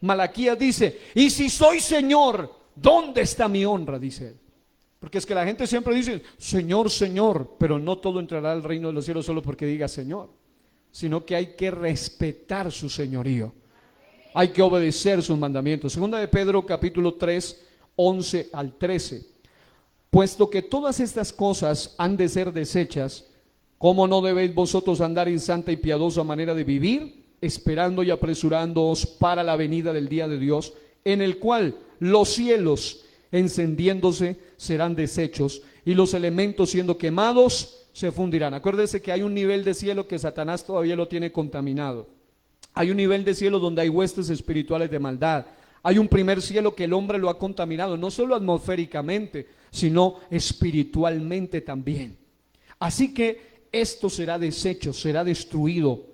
Malaquías dice, y si soy Señor, ¿dónde está mi honra? Dice Él. Porque es que la gente siempre dice, Señor, Señor, pero no todo entrará al reino de los cielos solo porque diga Señor, sino que hay que respetar su señorío, hay que obedecer sus mandamientos. 2 de Pedro capítulo 3, 11 al 13. Puesto que todas estas cosas han de ser deshechas, ¿cómo no debéis vosotros andar en santa y piadosa manera de vivir, esperando y apresurándoos para la venida del día de Dios, en el cual los cielos encendiéndose serán deshechos y los elementos siendo quemados se fundirán? Acuérdese que hay un nivel de cielo que Satanás todavía lo tiene contaminado. Hay un nivel de cielo donde hay huestes espirituales de maldad. Hay un primer cielo que el hombre lo ha contaminado, no solo atmosféricamente, sino espiritualmente también. Así que esto será deshecho, será destruido,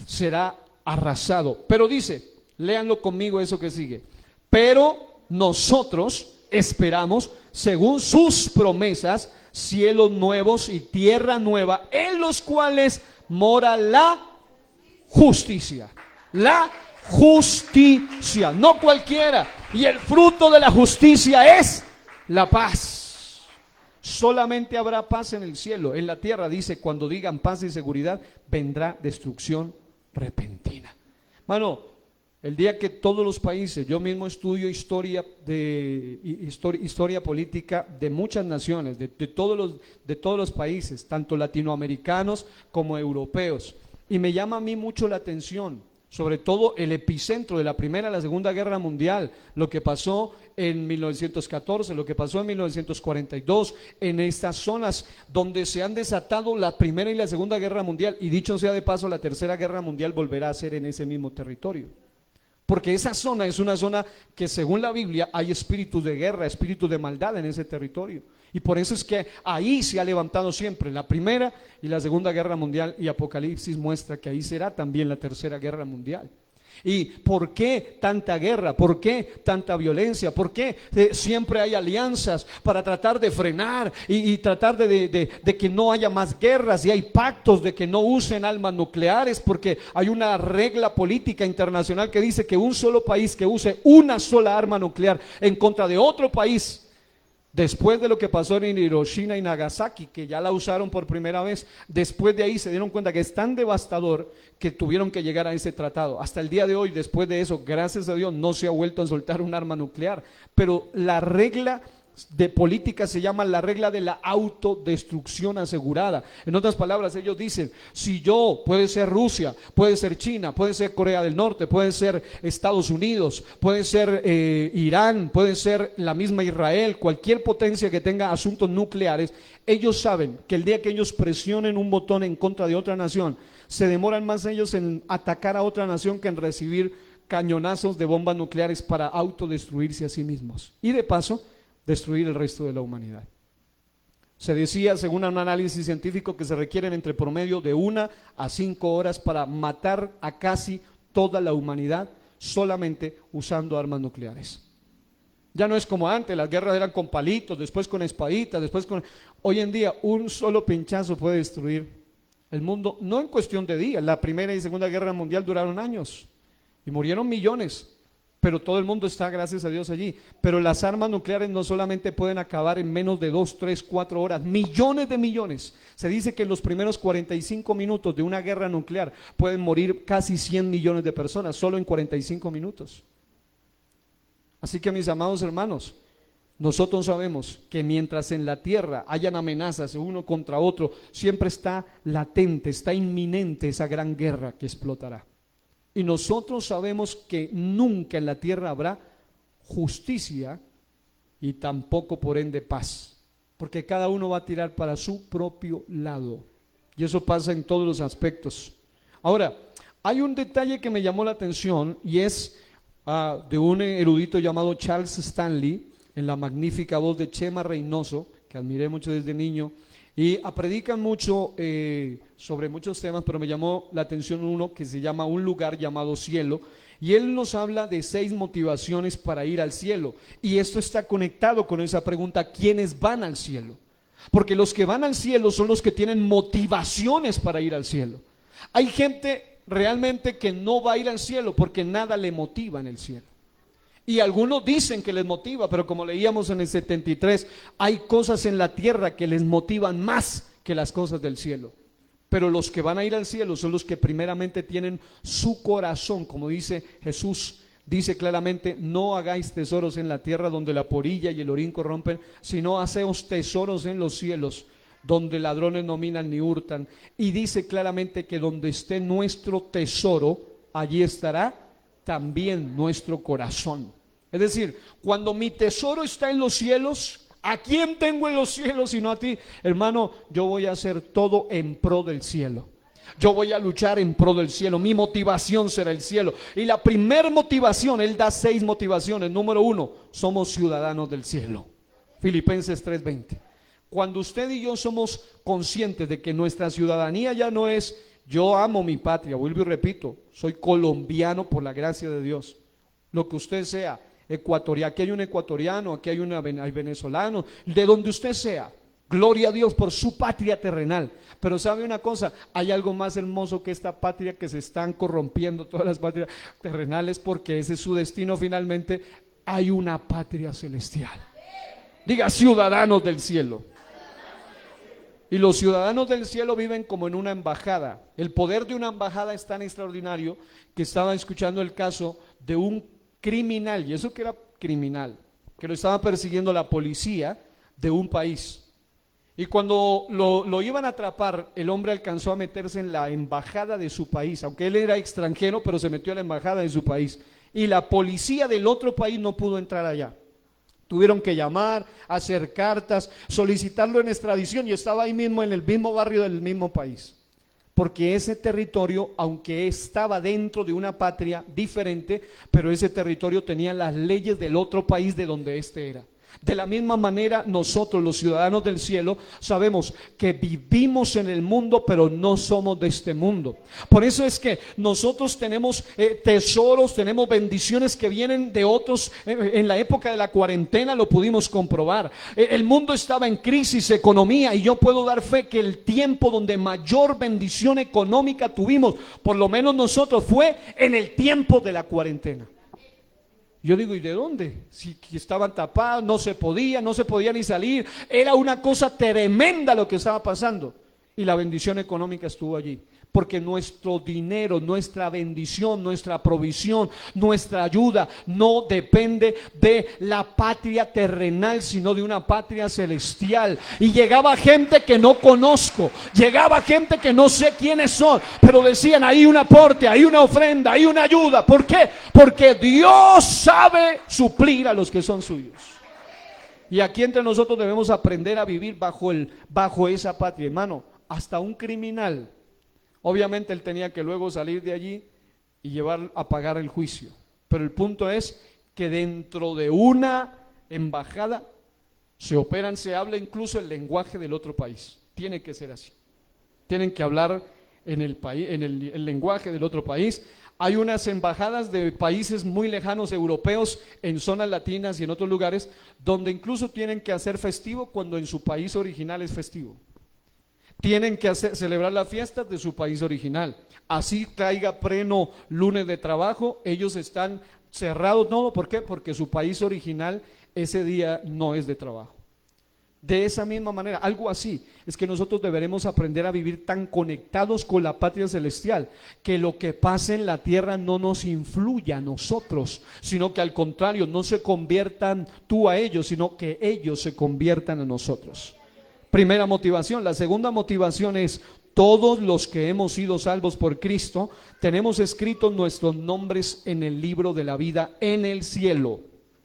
será arrasado. Pero dice, léanlo conmigo eso que sigue, pero nosotros esperamos, según sus promesas, cielos nuevos y tierra nueva, en los cuales mora la justicia. La justicia, no cualquiera. Y el fruto de la justicia es la paz. Solamente habrá paz en el cielo. En la tierra, dice, cuando digan paz y seguridad, vendrá destrucción repentina. Mano, el día que todos los países, yo mismo estudio historia política de muchas naciones, de todos los países, tanto latinoamericanos como europeos, y me llama a mí mucho la atención, sobre todo el epicentro de la Primera y la Segunda Guerra Mundial, lo que pasó en 1914, lo que pasó en 1942, en estas zonas donde se han desatado la Primera y la Segunda Guerra Mundial, y dicho sea de paso, la Tercera Guerra Mundial volverá a ser en ese mismo territorio. Porque esa zona es una zona que según la Biblia hay espíritus de guerra, espíritus de maldad en ese territorio. Y por eso es que ahí se ha levantado siempre la Primera y la Segunda Guerra Mundial, y Apocalipsis muestra que ahí será también la Tercera Guerra Mundial. ¿Y por qué tanta guerra? ¿Por qué tanta violencia? ¿Por qué siempre hay alianzas para tratar de frenar y tratar de que no haya más guerras? Y hay pactos de que no usen armas nucleares, porque hay una regla política internacional que dice que un solo país que use una sola arma nuclear en contra de otro país, después de lo que pasó en Hiroshima y Nagasaki, que ya la usaron por primera vez, después de ahí se dieron cuenta que es tan devastador que tuvieron que llegar a ese tratado. Hasta el día de hoy, después de eso, gracias a Dios, no se ha vuelto a soltar un arma nuclear. Pero la regla de política se llama la regla de la autodestrucción asegurada. En otras palabras, ellos dicen, si yo, puede ser Rusia, puede ser China, puede ser Corea del Norte, puede ser Estados Unidos, puede ser Irán, puede ser la misma Israel, cualquier potencia que tenga asuntos nucleares, ellos saben que el día que ellos presionen un botón en contra de otra nación, se demoran más ellos en atacar a otra nación que en recibir cañonazos de bombas nucleares para autodestruirse a sí mismos. Y de paso, destruir el resto de la humanidad. Se decía, según un análisis científico, que se requieren entre promedio de 1 a 5 horas para matar a casi toda la humanidad solamente usando armas nucleares. Ya no es como antes, las guerras eran con palitos, después con espaditas, después con... Hoy en día un solo pinchazo puede destruir el mundo, no en cuestión de días. La Primera y Segunda Guerra Mundial duraron años y murieron millones. Pero todo el mundo está, gracias a Dios, allí. Pero las armas nucleares no solamente pueden acabar en menos de 2, 3, 4 horas, millones de millones. Se dice que en los primeros 45 minutos de una guerra nuclear pueden morir casi 100 millones de personas, solo en 45 minutos. Así que, mis amados hermanos, nosotros sabemos que mientras en la tierra hayan amenazas uno contra otro, siempre está latente, está inminente esa gran guerra que explotará. Y nosotros sabemos que nunca en la tierra habrá justicia y tampoco por ende paz, porque cada uno va a tirar para su propio lado. Y eso pasa en todos los aspectos. Ahora, hay un detalle que me llamó la atención y es de un erudito llamado Charles Stanley, en la magnífica voz de Chema Reynoso, que admiré mucho desde niño. Y predican mucho sobre muchos temas, pero me llamó la atención uno que se llama Un lugar llamado cielo. Y él nos habla de 6 motivaciones para ir al cielo. Y esto está conectado con esa pregunta, ¿quiénes van al cielo? Porque los que van al cielo son los que tienen motivaciones para ir al cielo. Hay gente realmente que no va a ir al cielo porque nada le motiva en el cielo. Y algunos dicen que les motiva, pero como leíamos en el 73, hay cosas en la tierra que les motivan más que las cosas del cielo. Pero los que van a ir al cielo son los que primeramente tienen su corazón, como dice Jesús, dice claramente, no hagáis tesoros en la tierra donde la polilla y el orín corrompen, sino haceos tesoros en los cielos, donde ladrones no minan ni hurtan. Y dice claramente que donde esté nuestro tesoro, allí estará también nuestro corazón. Es decir, cuando mi tesoro está en los cielos, ¿a quién tengo en los cielos sino a ti? Hermano, yo voy a hacer todo en pro del cielo. Yo voy a luchar en pro del cielo. Mi motivación será el cielo. Y la primer motivación, él da 6 motivaciones. Número 1, somos ciudadanos del cielo. Filipenses 3:20. Cuando usted y yo somos conscientes de que nuestra ciudadanía ya no es yo amo mi patria, vuelvo y repito, soy colombiano por la gracia de Dios. Lo que usted sea, ecuatoriano, aquí hay un ecuatoriano, aquí hay venezolano, de donde usted sea, gloria a Dios por su patria terrenal. Pero sabe una cosa, hay algo más hermoso que esta patria, que se están corrompiendo todas las patrias terrenales, porque ese es su destino finalmente. Hay una patria celestial. Diga, ciudadanos del cielo. Y los ciudadanos del cielo viven como en una embajada. El poder de una embajada es tan extraordinario que estaba escuchando el caso de un criminal, y eso que era criminal, que lo estaba persiguiendo la policía de un país. Y cuando lo iban a atrapar, el hombre alcanzó a meterse en la embajada de su país, aunque él era extranjero, pero se metió a la embajada de su país. Y la policía del otro país no pudo entrar allá. Tuvieron que llamar, hacer cartas, solicitarlo en extradición y estaba ahí mismo en el mismo barrio del mismo país. Porque ese territorio, aunque estaba dentro de una patria diferente, pero ese territorio tenía las leyes del otro país de donde éste era. De la misma manera, nosotros los ciudadanos del cielo sabemos que vivimos en el mundo, pero no somos de este mundo. Por eso es que nosotros tenemos tesoros, tenemos bendiciones que vienen de otros. En la época de la cuarentena lo pudimos comprobar. El mundo estaba en crisis, economía, y yo puedo dar fe que el tiempo donde mayor bendición económica tuvimos, por lo menos nosotros, fue en el tiempo de la cuarentena. Yo digo, ¿y de dónde? Si estaban tapados, no se podía ni salir. Era una cosa tremenda lo que estaba pasando. Y la bendición económica estuvo allí. Porque nuestro dinero, nuestra bendición, nuestra provisión, nuestra ayuda no depende de la patria terrenal, sino de una patria celestial. Y llegaba gente que no conozco, llegaba gente que no sé quiénes son, pero decían, hay un aporte, hay una ofrenda, hay una ayuda. ¿Por qué? Porque Dios sabe suplir a los que son suyos. Y aquí entre nosotros debemos aprender a vivir bajo esa patria, hermano. Hasta un criminal, obviamente él tenía que luego salir de allí y llevar a pagar el juicio. Pero el punto es que dentro de una embajada se habla incluso el lenguaje del otro país. Tiene que ser así. Tienen que hablar en el lenguaje del otro país. Hay unas embajadas de países muy lejanos europeos en zonas latinas y en otros lugares donde incluso tienen que hacer festivo cuando en su país original es festivo. Tienen que celebrar las fiestas de su país original. Así traiga pleno lunes de trabajo, ellos están cerrados. No, ¿por qué? Porque su país original ese día no es de trabajo. De esa misma manera, algo así, es que nosotros deberemos aprender a vivir tan conectados con la patria celestial, que lo que pasa en la tierra no nos influya a nosotros, sino que al contrario, no se conviertan tú a ellos, sino que ellos se conviertan a nosotros. Primera motivación. La segunda motivación es: todos los que hemos sido salvos por Cristo tenemos escritos nuestros nombres en el libro de la vida en el cielo.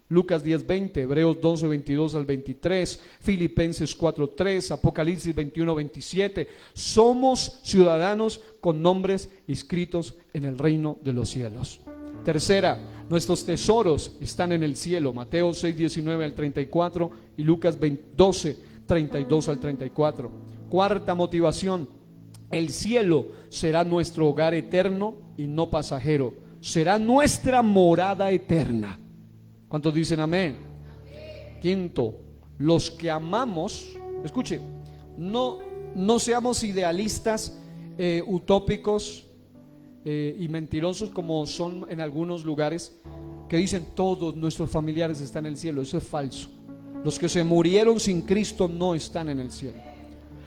Lucas 10:20, Hebreos 12:22 al 23, Filipenses 4:3, Apocalipsis 21:27. Somos ciudadanos con nombres inscritos en el reino de los cielos. Tercera, nuestros tesoros están en el cielo. Mateo 6:19 al 34 y Lucas 12:32 al 34. Cuarta motivación: el cielo será nuestro hogar eterno y no pasajero. Será nuestra morada eterna. ¿Cuántos dicen amén? Quinto, los que amamos, escuche, no seamos idealistas, utópicos y mentirosos como son en algunos lugares que dicen todos nuestros familiares están en el cielo. Eso es falso. Los que se murieron sin Cristo no están en el cielo.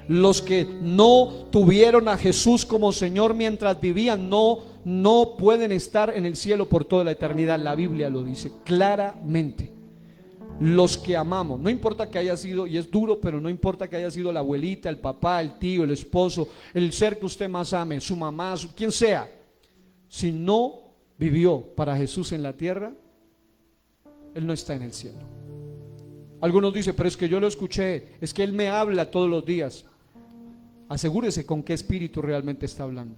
Los que no tuvieron a Jesús como Señor mientras vivían no pueden estar en el cielo por toda la eternidad. La Biblia lo dice claramente. Los que amamos, no importa que haya sido, y es duro, pero no importa que haya sido la abuelita, el papá, el tío, el esposo, el ser que usted más ame, su mamá, quien sea, si no vivió para Jesús en la tierra, él no está en el cielo. Algunos dicen, pero es que yo lo escuché, es que él me habla todos los días. Asegúrese con qué espíritu realmente está hablando.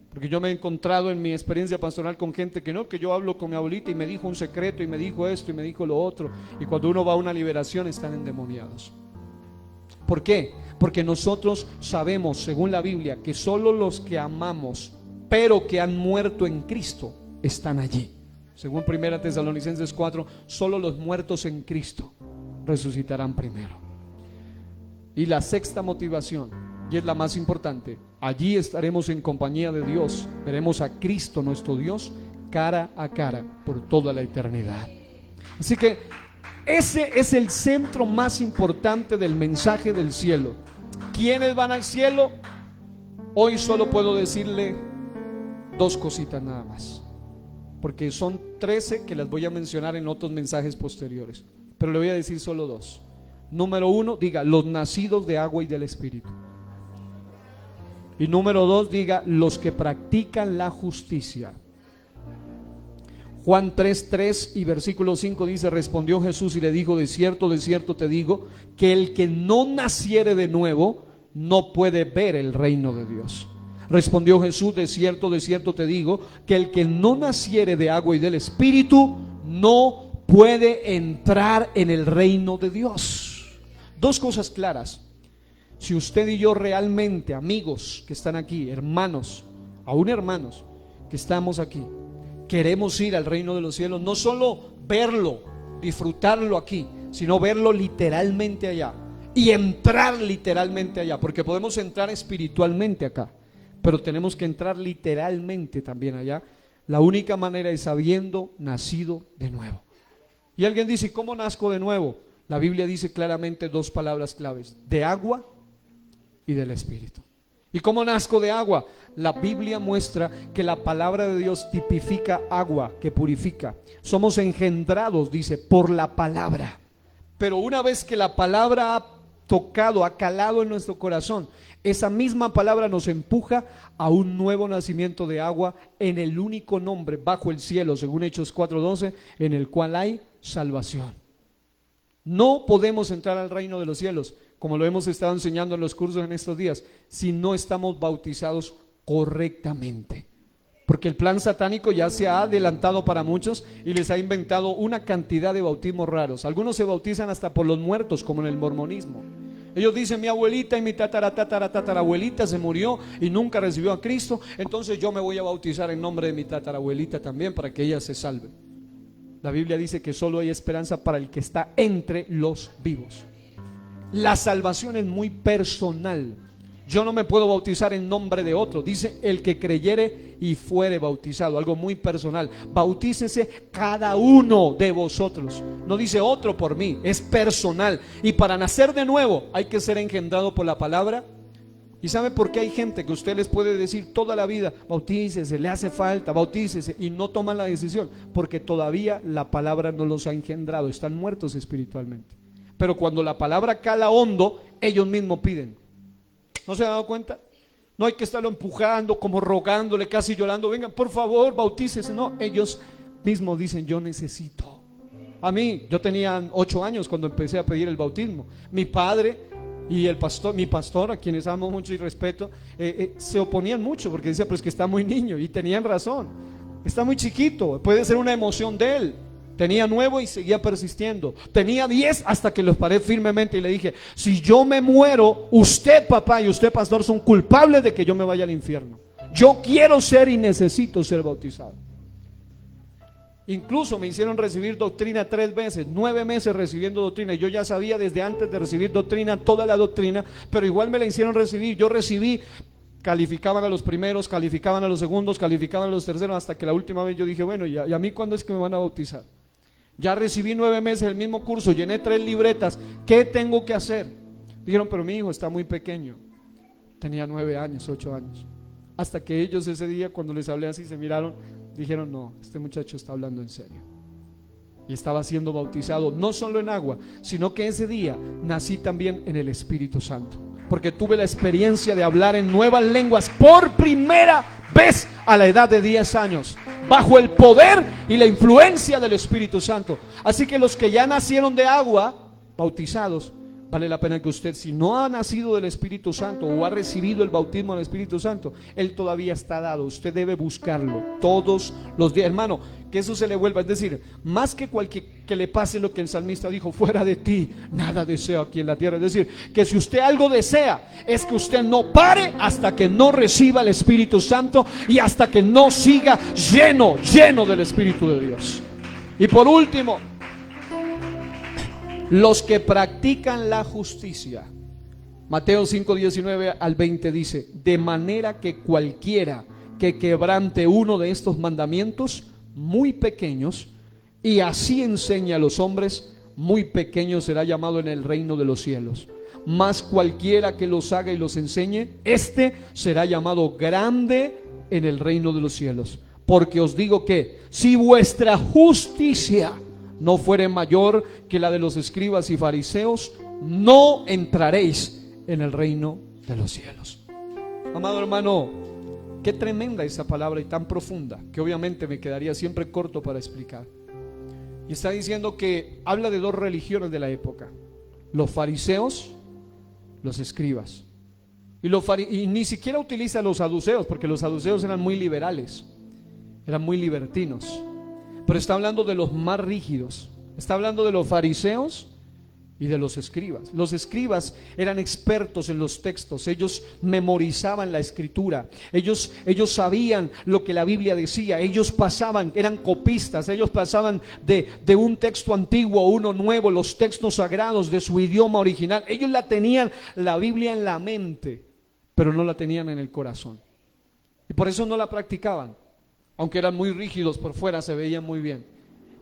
Porque yo me he encontrado en mi experiencia pastoral con gente que yo hablo con mi abuelita y me dijo un secreto y me dijo esto y me dijo lo otro, y cuando uno va a una liberación están endemoniados. ¿Por qué? Porque nosotros sabemos, según la Biblia, que solo los que amamos pero que han muerto en Cristo están allí. Según 1 Tesalonicenses 4, solo los muertos en Cristo resucitarán primero. Y la sexta motivación, y es la más importante: allí estaremos en compañía de Dios, veremos a Cristo nuestro Dios cara a cara por toda la eternidad. Así que ese es el centro más importante del mensaje del cielo. ¿Quiénes van al cielo? Hoy solo puedo decirle dos cositas nada más, porque son 13 que las voy a mencionar en otros mensajes posteriores, pero le voy a decir solo dos. Número 1, diga los nacidos de agua y del Espíritu. Y número 2, diga los que practican la justicia. Juan 3:3 y versículo 5 dice: respondió Jesús y le dijo: de cierto te digo, que el que no naciere de nuevo no puede ver el reino de Dios. Respondió Jesús: de cierto te digo, que el que no naciere de agua y del Espíritu no puede entrar en el reino de Dios. Dos cosas claras: si usted y yo realmente, amigos que están aquí, hermanos, aún hermanos que estamos aquí, queremos ir al reino de los cielos, no solo verlo, disfrutarlo aquí, sino verlo literalmente allá y entrar literalmente allá, porque podemos entrar espiritualmente acá, pero tenemos que entrar literalmente también allá. La única manera es habiendo nacido de nuevo. Y alguien dice: ¿cómo nazco de nuevo? La Biblia dice claramente dos palabras claves: de agua y del Espíritu. ¿Y cómo nazco de agua? La Biblia muestra que la palabra de Dios tipifica agua que purifica. Somos engendrados, dice, por la palabra. Pero una vez que la palabra ha tocado, ha calado en nuestro corazón, esa misma palabra nos empuja a un nuevo nacimiento de agua en el único nombre bajo el cielo, según Hechos 4:12, en el cual hay salvación. No podemos entrar al reino de los cielos, como lo hemos estado enseñando en los cursos en estos días, si no estamos bautizados correctamente. Porque el plan satánico ya se ha adelantado para muchos y les ha inventado una cantidad de bautismos raros. Algunos se bautizan hasta por los muertos, como en el mormonismo. Ellos dicen: mi abuelita y mi tatarabuelita se murió y nunca recibió a Cristo, entonces yo me voy a bautizar en nombre de mi tatarabuelita también para que ella se salve. La Biblia dice que solo hay esperanza para el que está entre los vivos. La salvación es muy personal. Yo no me puedo bautizar en nombre de otro. Dice: el que creyere y fuere bautizado. Algo muy personal. Bautícese cada uno de vosotros. No dice otro por mí, es personal. Y para nacer de nuevo hay que ser engendrado por la palabra. ¿Y sabe por qué hay gente que usted les puede decir toda la vida: bautícese, le hace falta, bautícese, y no toman la decisión? Porque todavía la palabra no los ha engendrado, están muertos espiritualmente. Pero cuando la palabra cala hondo, ellos mismos piden. ¿No se ha dado cuenta? No hay que estarlo empujando, como rogándole, casi llorando: vengan, por favor, bautícese. No, ellos mismos dicen: yo necesito. A mí, yo tenía 8 años cuando empecé a pedir el bautismo. Mi padre y el pastor, mi pastor, a quienes amo mucho y respeto, se oponían mucho porque decía: pues que está muy niño, y tenían razón, está muy chiquito, puede ser una emoción de él. Tenía 9 y seguía persistiendo. Tenía 10 hasta que los paré firmemente y le dije: si yo me muero, usted, papá, y usted, pastor, son culpables de que yo me vaya al infierno. Yo quiero ser y necesito ser bautizado. Incluso me hicieron recibir doctrina 3 veces, 9 meses recibiendo doctrina. Yo ya sabía desde antes de recibir doctrina toda la doctrina, pero igual me la hicieron recibir. Yo recibí, calificaban a los primeros, calificaban a los segundos, calificaban a los terceros, hasta que la última vez yo dije: bueno, ¿y a mí cuándo es que me van a bautizar? Ya recibí 9 meses el mismo curso, llené 3 libretas, ¿qué tengo que hacer? Dijeron: pero mi hijo está muy pequeño. Tenía 9 años, 8 años. Hasta que ellos ese día, cuando les hablé así, se miraron, dijeron: no, este muchacho está hablando en serio. Y estaba siendo bautizado no solo en agua, sino que ese día nací también en el Espíritu Santo, porque tuve la experiencia de hablar en nuevas lenguas por primera vez a la edad de 10 años, bajo el poder y la influencia del Espíritu Santo. Así que los que ya nacieron de agua, bautizados, vale la pena que usted, si no ha nacido del Espíritu Santo o ha recibido el bautismo del Espíritu Santo, él todavía está dado. Usted debe buscarlo todos los días, hermano, que eso se le vuelva. Es decir, más que que le pase lo que el salmista dijo: fuera de ti nada deseo aquí en la tierra. Es decir, que si usted algo desea, es que usted no pare hasta que no reciba el Espíritu Santo y hasta que no siga lleno del Espíritu de Dios. Y por último, los que practican la justicia. Mateo 5:19 al 20 dice: de manera que cualquiera que quebrante uno de estos mandamientos muy pequeños y así enseña a los hombres, muy pequeño será llamado en el reino de los cielos. mas cualquiera que los haga y los enseñe, este será llamado grande en el reino de los cielos. Porque os digo que si vuestra justicia no fuere mayor que la de los escribas y fariseos, no entraréis en el reino de los cielos. Amado hermano, qué tremenda esa palabra y tan profunda, que obviamente me quedaría siempre corto para explicar. Y está diciendo que habla de dos religiones de la época: los fariseos, los escribas. Y ni siquiera utiliza los saduceos, porque los saduceos eran muy liberales, eran muy libertinos. Pero está hablando de los más rígidos. Está hablando de los fariseos y de los escribas. Los escribas eran expertos en los textos. Ellos memorizaban la escritura. Ellos sabían lo que la Biblia decía. Ellos pasaban, eran copistas. Ellos pasaban de un texto antiguo a uno nuevo, los textos sagrados de su idioma original. Ellos tenían la Biblia en la mente, pero no la tenían en el corazón. Y por eso no la practicaban. Aunque eran muy rígidos por fuera, se veían muy bien.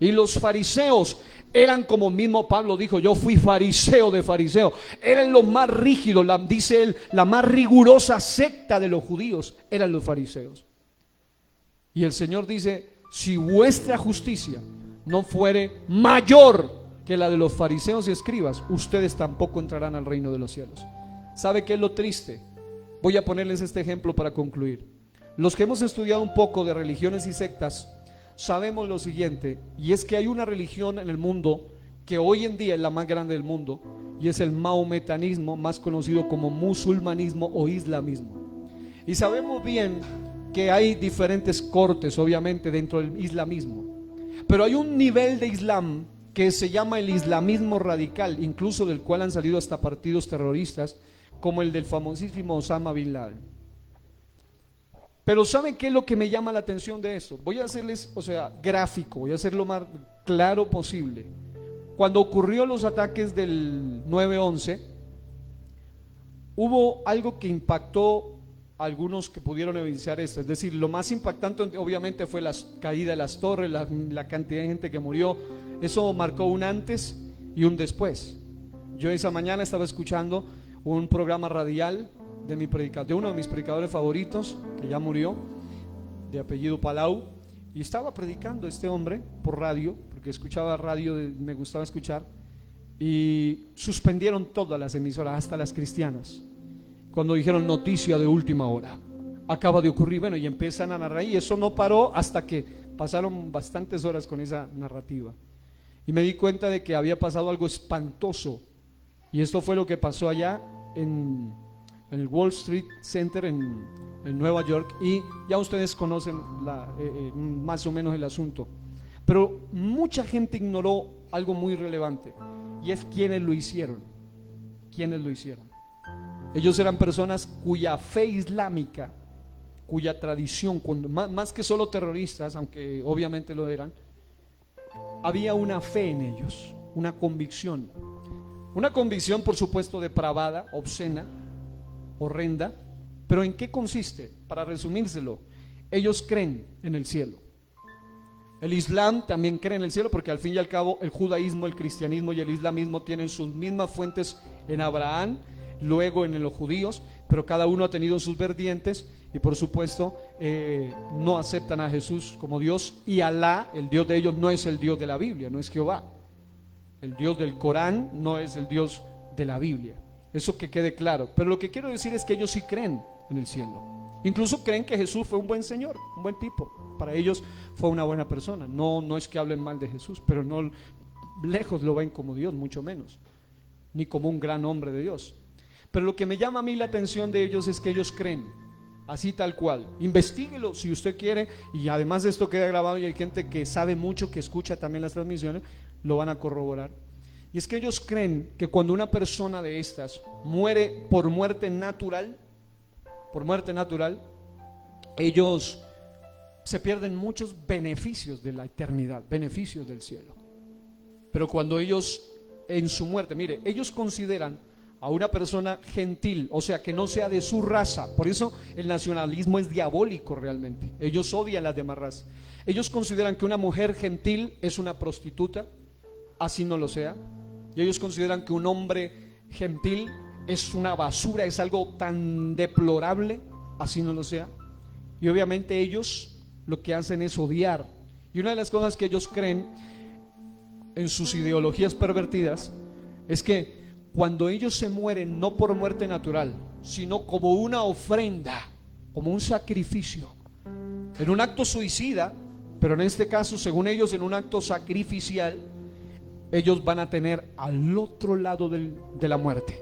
Y los fariseos eran, como mismo Pablo dijo: yo fui fariseo de fariseos. Eran los más rígidos, dice él, la más rigurosa secta de los judíos eran los fariseos. Y el Señor dice: si vuestra justicia no fuere mayor que la de los fariseos y escribas, ustedes tampoco entrarán al reino de los cielos. ¿Sabe qué es lo triste? Voy a ponerles este ejemplo para concluir. Los que hemos estudiado un poco de religiones y sectas sabemos lo siguiente, y es que hay una religión en el mundo que hoy en día es la más grande del mundo, y es el maometanismo, más conocido como musulmanismo o islamismo. Y sabemos bien que hay diferentes cortes, obviamente, dentro del islamismo, pero hay un nivel de islam que se llama el islamismo radical, incluso del cual han salido hasta partidos terroristas, como el del famosísimo Osama Bin Laden. Pero ¿saben qué es lo que me llama la atención de esto? Voy a hacerles, gráfico, voy a hacer lo más claro posible. Cuando ocurrió los ataques del 9/11, hubo algo que impactó a algunos que pudieron evidenciar esto. Es decir, lo más impactante obviamente fue la caída de las torres, la cantidad de gente que murió. Eso marcó un antes y un después. Yo esa mañana estaba escuchando un programa radial de uno de mis predicadores favoritos, que ya murió, de apellido Palau, y estaba predicando este hombre por radio, porque escuchaba radio, me gustaba escuchar, y suspendieron todas las emisoras, hasta las cristianas, cuando dijeron: noticia de última hora, acaba de ocurrir. Bueno, y empiezan a narrar, y eso no paró hasta que pasaron bastantes horas con esa narrativa, y me di cuenta de que había pasado algo espantoso. Y esto fue lo que pasó allá en el Wall Street Center en Nueva York, y ya ustedes conocen más o menos el asunto. Pero mucha gente ignoró algo muy relevante, y es quiénes lo hicieron. Ellos eran personas cuya fe islámica, cuya tradición, más que solo terroristas, aunque obviamente lo eran, había una fe en ellos, una convicción, por supuesto depravada, obscena, horrenda. Pero ¿en qué consiste? Para resumírselo, ellos creen en el cielo. El Islam también cree en el cielo, porque al fin y al cabo el judaísmo, el cristianismo y el islamismo tienen sus mismas fuentes en Abraham, luego en los judíos, pero cada uno ha tenido sus vertientes. Y por supuesto no aceptan a Jesús como Dios, y Alá, el Dios de ellos, no es el Dios de la Biblia, no es Jehová. El Dios del Corán no es el Dios de la Biblia. Eso que quede claro. Pero lo que quiero decir es que ellos sí creen en el cielo. Incluso creen que Jesús fue un buen señor, un buen tipo. Para ellos fue una buena persona. No es que hablen mal de Jesús, pero no lejos lo ven como Dios, mucho menos, ni como un gran hombre de Dios. Pero lo que me llama a mí la atención de ellos es que ellos creen, así tal cual. Investíguelo si usted quiere, y además de esto queda grabado, y hay gente que sabe mucho, que escucha también las transmisiones, lo van a corroborar. Y es que ellos creen que cuando una persona de estas muere por muerte natural, ellos se pierden muchos beneficios de la eternidad, beneficios del cielo. Pero cuando ellos en su muerte, mire, ellos consideran a una persona gentil, o sea, que no sea de su raza. Por eso el nacionalismo es diabólico realmente. Ellos odian las demás razas. Ellos consideran que una mujer gentil es una prostituta, así no lo sea. Y ellos consideran que un hombre gentil es una basura, es algo tan deplorable, así no lo sea. Y obviamente ellos lo que hacen es odiar. Y una de las cosas que ellos creen en sus ideologías pervertidas es que cuando ellos se mueren, no por muerte natural, sino como una ofrenda, como un sacrificio, en un acto suicida, pero en este caso, según ellos, en un acto sacrificial, ellos van a tener al otro lado de la muerte.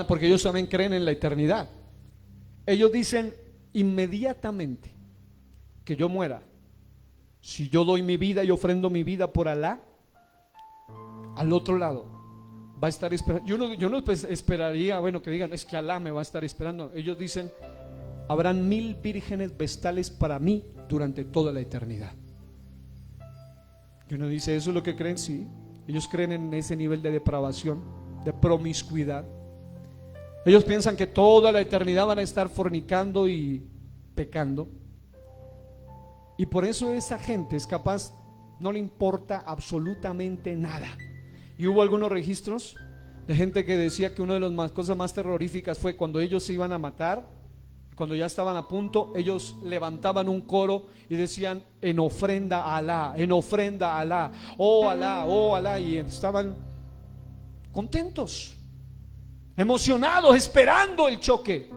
Porque ellos también creen en la eternidad. Ellos dicen, inmediatamente que yo muera, si yo doy mi vida y ofrendo mi vida por Alá, al otro lado va a estar esperando. Yo no esperaría, bueno, que digan, es que Alá me va a estar esperando. Ellos dicen, habrán 1000 vírgenes vestales para mí durante toda la eternidad. Y uno dice, ¿eso es lo que creen? Sí. Ellos creen en ese nivel de depravación, de promiscuidad. Ellos piensan que toda la eternidad van a estar fornicando y pecando. Y por eso esa gente es capaz, no le importa absolutamente nada. Y hubo algunos registros de gente que decía que una de las cosas más terroríficas fue cuando ellos se iban a matar, cuando ya estaban a punto, ellos levantaban un coro y decían, en ofrenda a Alá, en ofrenda a Alá, oh Alá, y estaban contentos, emocionados, esperando el choque.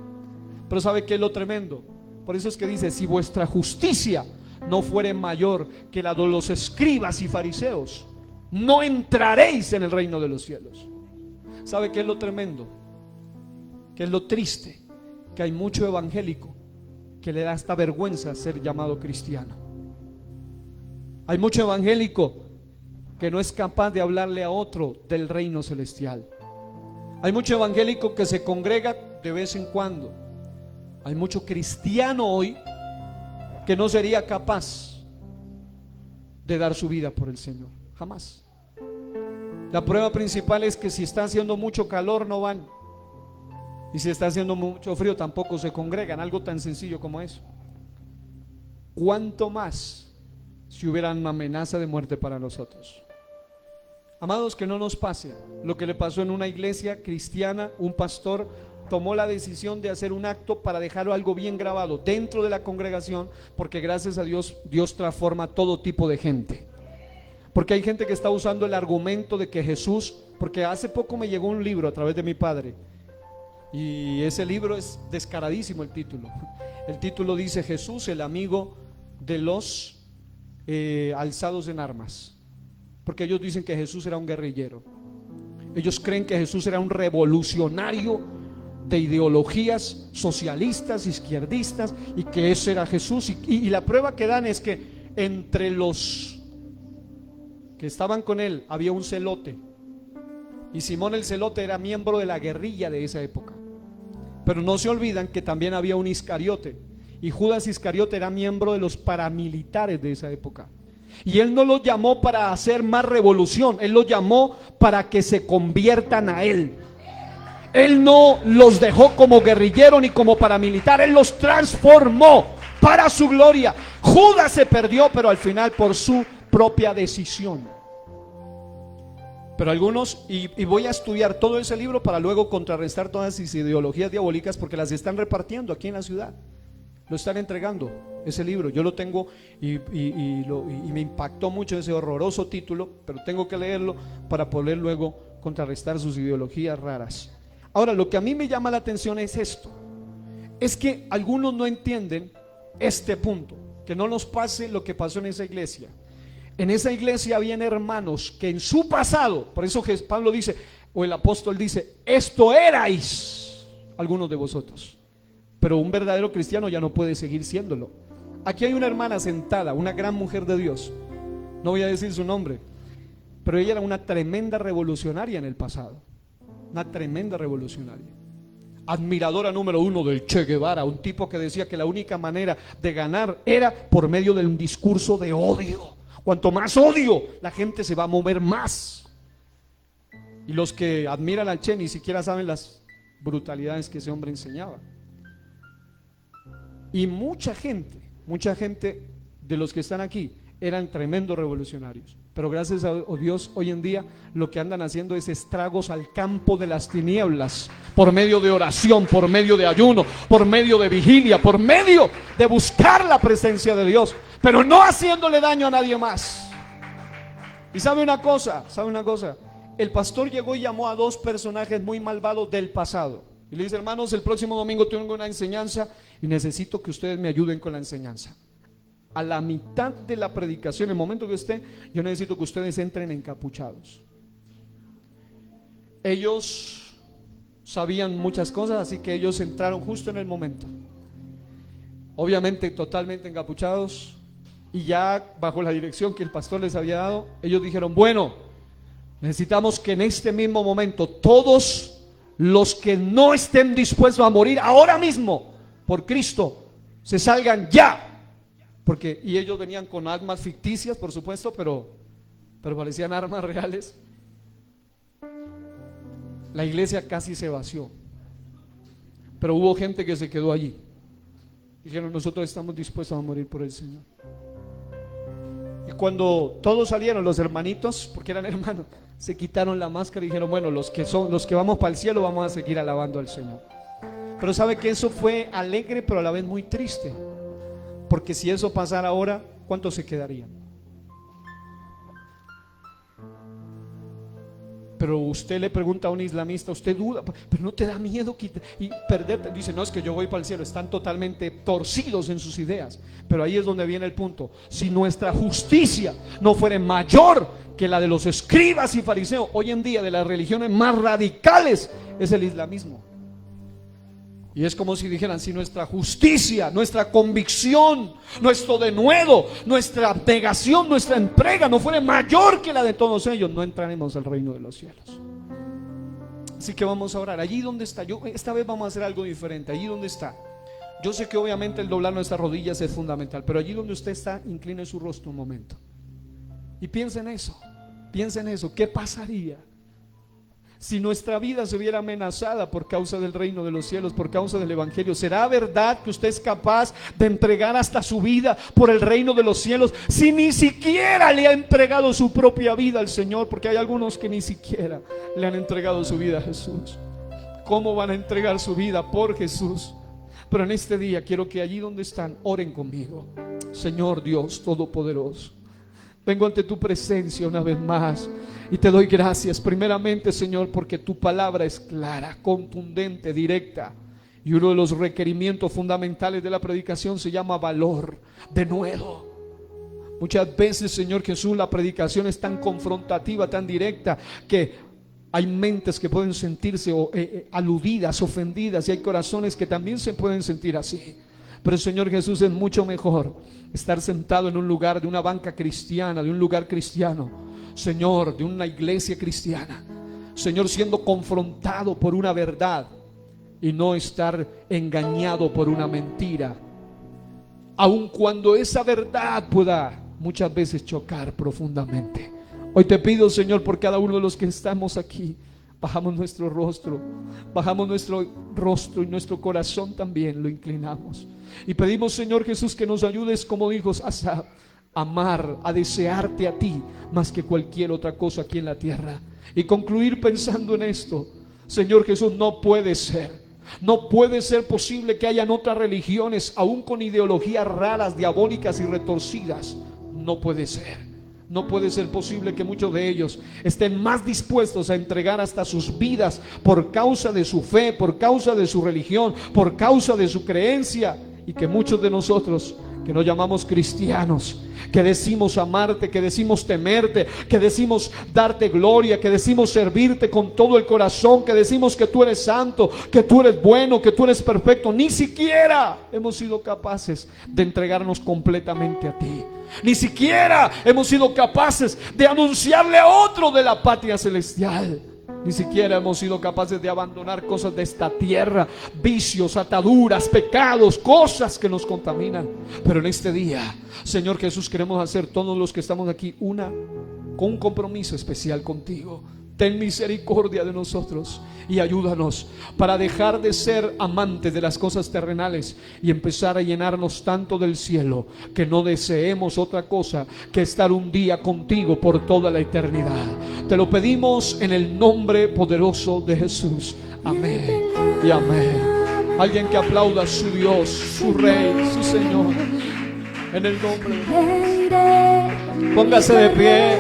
Pero ¿sabe qué es lo tremendo? Por eso es que dice, si vuestra justicia no fuere mayor que la de los escribas y fariseos, no entraréis en el reino de los cielos. ¿Sabe qué es lo tremendo? ¿Qué es lo triste? Que hay mucho evangélico que le da hasta vergüenza ser llamado cristiano. Hay mucho evangélico que no es capaz de hablarle a otro del reino celestial. Hay mucho evangélico que se congrega de vez en cuando. Hay mucho cristiano hoy que no sería capaz de dar su vida por el Señor, jamás. La prueba principal es que si está haciendo mucho calor no van, y si está haciendo mucho frío tampoco se congregan, algo tan sencillo como eso. ¿Cuánto más si hubiera una amenaza de muerte para nosotros? Amados, que no nos pase lo que le pasó en una iglesia cristiana. Un pastor tomó la decisión de hacer un acto para dejarlo algo bien grabado dentro de la congregación, porque gracias a Dios, Dios transforma todo tipo de gente. Porque hay gente que está usando el argumento de que Jesús, porque hace poco me llegó un libro a través de mi padre, y ese libro es descaradísimo el título. El título dice, Jesús, el amigo de los alzados en armas. Porque ellos dicen que Jesús era un guerrillero. Ellos creen que Jesús era un revolucionario de ideologías socialistas, izquierdistas, y que ese era Jesús. Y la prueba que dan es que entre los que estaban con él había un celote, y Simón el celote era miembro de la guerrilla de esa época. Pero no se olvidan que también había un Iscariote, y Judas Iscariote era miembro de los paramilitares de esa época. Y él no los llamó para hacer más revolución, él los llamó para que se conviertan a él. Él no los dejó como guerrillero ni como paramilitar, él los transformó para su gloria. Judas se perdió, pero al final por su propia decisión. Pero algunos, y voy a estudiar todo ese libro para luego contrarrestar todas esas ideologías diabólicas, porque las están repartiendo aquí en la ciudad, lo están entregando, ese libro. Yo lo tengo y me impactó mucho ese horroroso título, pero tengo que leerlo para poder luego contrarrestar sus ideologías raras. Ahora, lo que a mí me llama la atención es esto, es que algunos no entienden este punto, que no nos pase lo que pasó en esa iglesia. En esa iglesia habían hermanos que en su pasado, por eso Pablo dice, o el apóstol dice, esto erais algunos de vosotros. Pero un verdadero cristiano ya no puede seguir siéndolo. Aquí hay una hermana sentada, una gran mujer de Dios, no voy a decir su nombre, pero ella era una tremenda revolucionaria en el pasado, una tremenda revolucionaria, admiradora número 1 del Che Guevara, un tipo que decía que la única manera de ganar era por medio de un discurso de odio. Cuanto más odio, la gente se va a mover más. Y los que admiran al Che ni siquiera saben las brutalidades que ese hombre enseñaba. Y mucha gente de los que están aquí eran tremendos revolucionarios. Pero gracias a Dios, hoy en día lo que andan haciendo es estragos al campo de las tinieblas, por medio de oración, por medio de ayuno, por medio de vigilia, por medio de buscar la presencia de Dios, pero no haciéndole daño a nadie más. Y sabe una cosa, el pastor llegó y llamó a 2 personajes muy malvados del pasado. Y le dice: hermanos, el próximo domingo tengo una enseñanza y necesito que ustedes me ayuden con la enseñanza. A la mitad de la predicación, en el momento que esté, yo necesito que ustedes entren encapuchados. Ellos sabían muchas cosas, así que ellos entraron justo en el momento, obviamente totalmente encapuchados, y ya bajo la dirección que el pastor les había dado, ellos dijeron: bueno, necesitamos que en este mismo momento todos los que no estén dispuestos a morir ahora mismo por Cristo se salgan ya. Porque, y ellos venían con armas ficticias, por supuesto, pero parecían armas reales. La iglesia casi se vació, pero hubo gente que se quedó allí. Dijeron: nosotros estamos dispuestos a morir por el Señor. Y cuando todos salieron, los hermanitos, porque eran hermanos, se quitaron la máscara y dijeron: bueno, los que vamos para el cielo vamos a seguir alabando al Señor. Pero sabe que eso fue alegre, pero a la vez muy triste. Porque si eso pasara ahora, ¿cuántos se quedarían? Pero usted le pregunta a un islamista: ¿usted duda? ¿Pero no te da miedo y perderte? Dice: no, es que yo voy para el cielo. Están totalmente torcidos en sus ideas. Pero ahí es donde viene el punto. Si nuestra justicia no fuera mayor que la de los escribas y fariseos, hoy en día de las religiones más radicales es el islamismo. Y es como si dijeran: si nuestra justicia, nuestra convicción, nuestro denuedo, nuestra negación, nuestra entrega no fuera mayor que la de todos ellos, no entraremos al reino de los cielos. Así que vamos a orar. Allí donde está, esta vez vamos a hacer algo diferente. Allí donde está, yo sé que obviamente el doblar nuestras rodillas es fundamental, pero allí donde usted está, incline su rostro un momento y piense en eso. Piense en eso. ¿Qué pasaría si nuestra vida se viera amenazada por causa del reino de los cielos, por causa del evangelio? ¿Será verdad que usted es capaz de entregar hasta su vida por el reino de los cielos si ni siquiera le ha entregado su propia vida al Señor? Porque hay algunos que ni siquiera le han entregado su vida a Jesús. ¿Cómo van a entregar su vida por Jesús? Pero en este día quiero que allí donde están oren conmigo. Señor Dios Todopoderoso, vengo ante tu presencia una vez más y te doy gracias primeramente, Señor, porque tu palabra es clara, contundente, directa. Y uno de los requerimientos fundamentales de la predicación se llama valor, denuedo. Muchas veces, Señor Jesús, la predicación es tan confrontativa, tan directa, que hay mentes que pueden sentirse aludidas, ofendidas, y hay corazones que también se pueden sentir así. Pero, Señor Jesús, es mucho mejor estar sentado en un lugar de una banca cristiana, de un lugar cristiano, Señor, de una iglesia cristiana, Señor, siendo confrontado por una verdad y no estar engañado por una mentira, aun cuando esa verdad pueda muchas veces chocar profundamente. Hoy te pido, Señor, por cada uno de los que estamos aquí, bajamos nuestro rostro y nuestro corazón también lo inclinamos y pedimos, Señor Jesús, que nos ayudes, como dijo Asaf, a amar, a desearte a ti más que cualquier otra cosa aquí en la tierra. Y concluir pensando en esto: Señor Jesús, no puede ser posible que hayan otras religiones aún con ideologías raras, diabólicas y retorcidas. No puede ser posible que muchos de ellos estén más dispuestos a entregar hasta sus vidas por causa de su fe, por causa de su religión, por causa de su creencia, y que muchos de nosotros que nos llamamos cristianos, que decimos amarte, que decimos temerte, que decimos darte gloria, que decimos servirte con todo el corazón, que decimos que tú eres santo, que tú eres bueno, que tú eres perfecto, ni siquiera hemos sido capaces de entregarnos completamente a ti. Ni siquiera hemos sido capaces de anunciarle a otro de la patria celestial. Ni siquiera hemos sido capaces de abandonar cosas de esta tierra, vicios, ataduras, pecados, cosas que nos contaminan. Pero en este día, Señor Jesús, queremos hacer todos los que estamos aquí con un compromiso especial contigo. ten misericordia de nosotros y ayúdanos para dejar de ser amantes de las cosas terrenales y empezar a llenarnos tanto del cielo que no deseemos otra cosa que estar un día contigo por toda la eternidad. Te lo pedimos en el nombre poderoso de Jesús. Amén y amén. Alguien que aplauda a su Dios, su Rey, su Señor, en el nombre de Jesús. Póngase de pie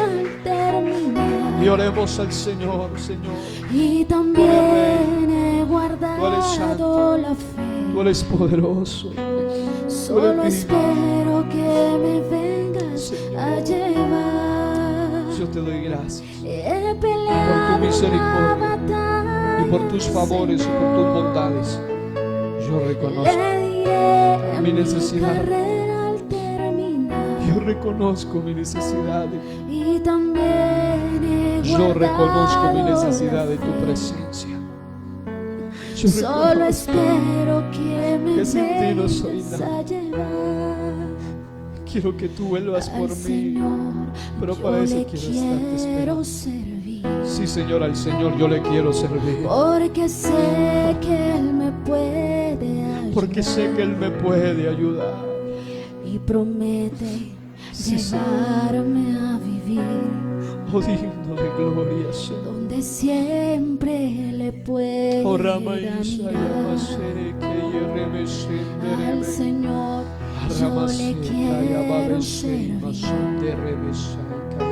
y oremos al Señor. Señor, y también he guardado la fe. tú eres poderoso. Solo espero que me vengas a llevar. Yo te doy gracias He por peleado tu misericordia la batalla, y por tus favores y por tus bondades. Yo reconozco le diré mi necesidad. carrera al terminar. Yo reconozco mi necesidad. Y también he Yo reconozco mi guardado necesidad de la tu fe. presencia. Yo Solo reconozco espero que me que sin ti no soy vengas nada. a llevar. Quiero que tú vuelvas por Al mí, Señor, pero yo para eso le quiero estarte esperando. quiero servir, Sí, Señor, al Señor yo le quiero servir, porque sé que Él me puede ayudar porque sé que Él me puede ayudar. y promete Sí, llevarme a vivir Oh, digno de gloria, Señor. donde siempre le pueda Oh, Rama Isa, mirar. Yamasere, que yerreme, Al sendereme. Señor yo Ramaseta, le quiero Yababese, servir, Masandereme, Saika.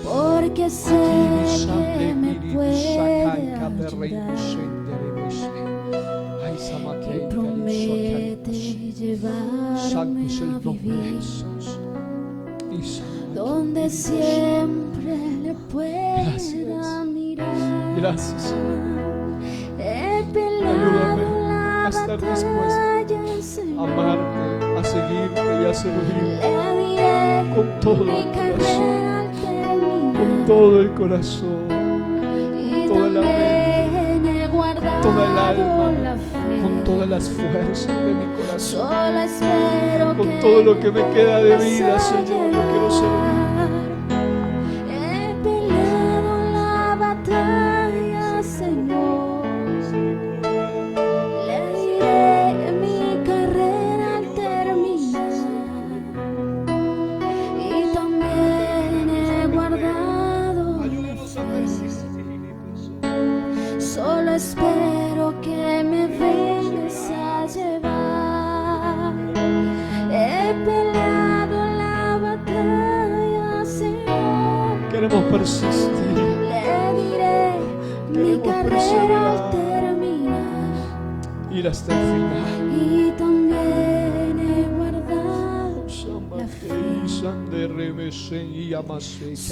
porque sé que me puede ayudar y promete llevarme Santo es el a nombre de vivir Jesús. Y santo. donde siempre le pueda Gracias. mirar. Gracias. He peleado Ayúdame la a estar batalla, Señor. A amarte, a seguirte y a servirte Le diré con todo mi el corazón, carrera al terminar. con todo el corazón, Y toda la también he guardado toda el alma, la fe. con todas las fuerzas de mi corazón, Solo espero con que todo lo que me queda de me vida, Señor. Yo quiero servir. He peleado la batalla, Señor. Le diré mi carrera al terminar. Y también he guardado la Ayúdanos a fe. persistir. Solo espero que me vengas a llevar. He peleado la batalla, Señor. Queremos persistir, Le diré mi Queremos carrera al perseverar. terminar. ir hasta el final. Y también he guardado la fe.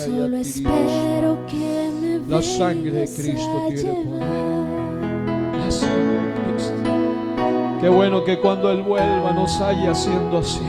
Solo espero que me La sangre de vengas Cristo a tiene poder. llevar. La sangre de Cristo. Qué bueno que cuando Él vuelva nos haya haciendo así.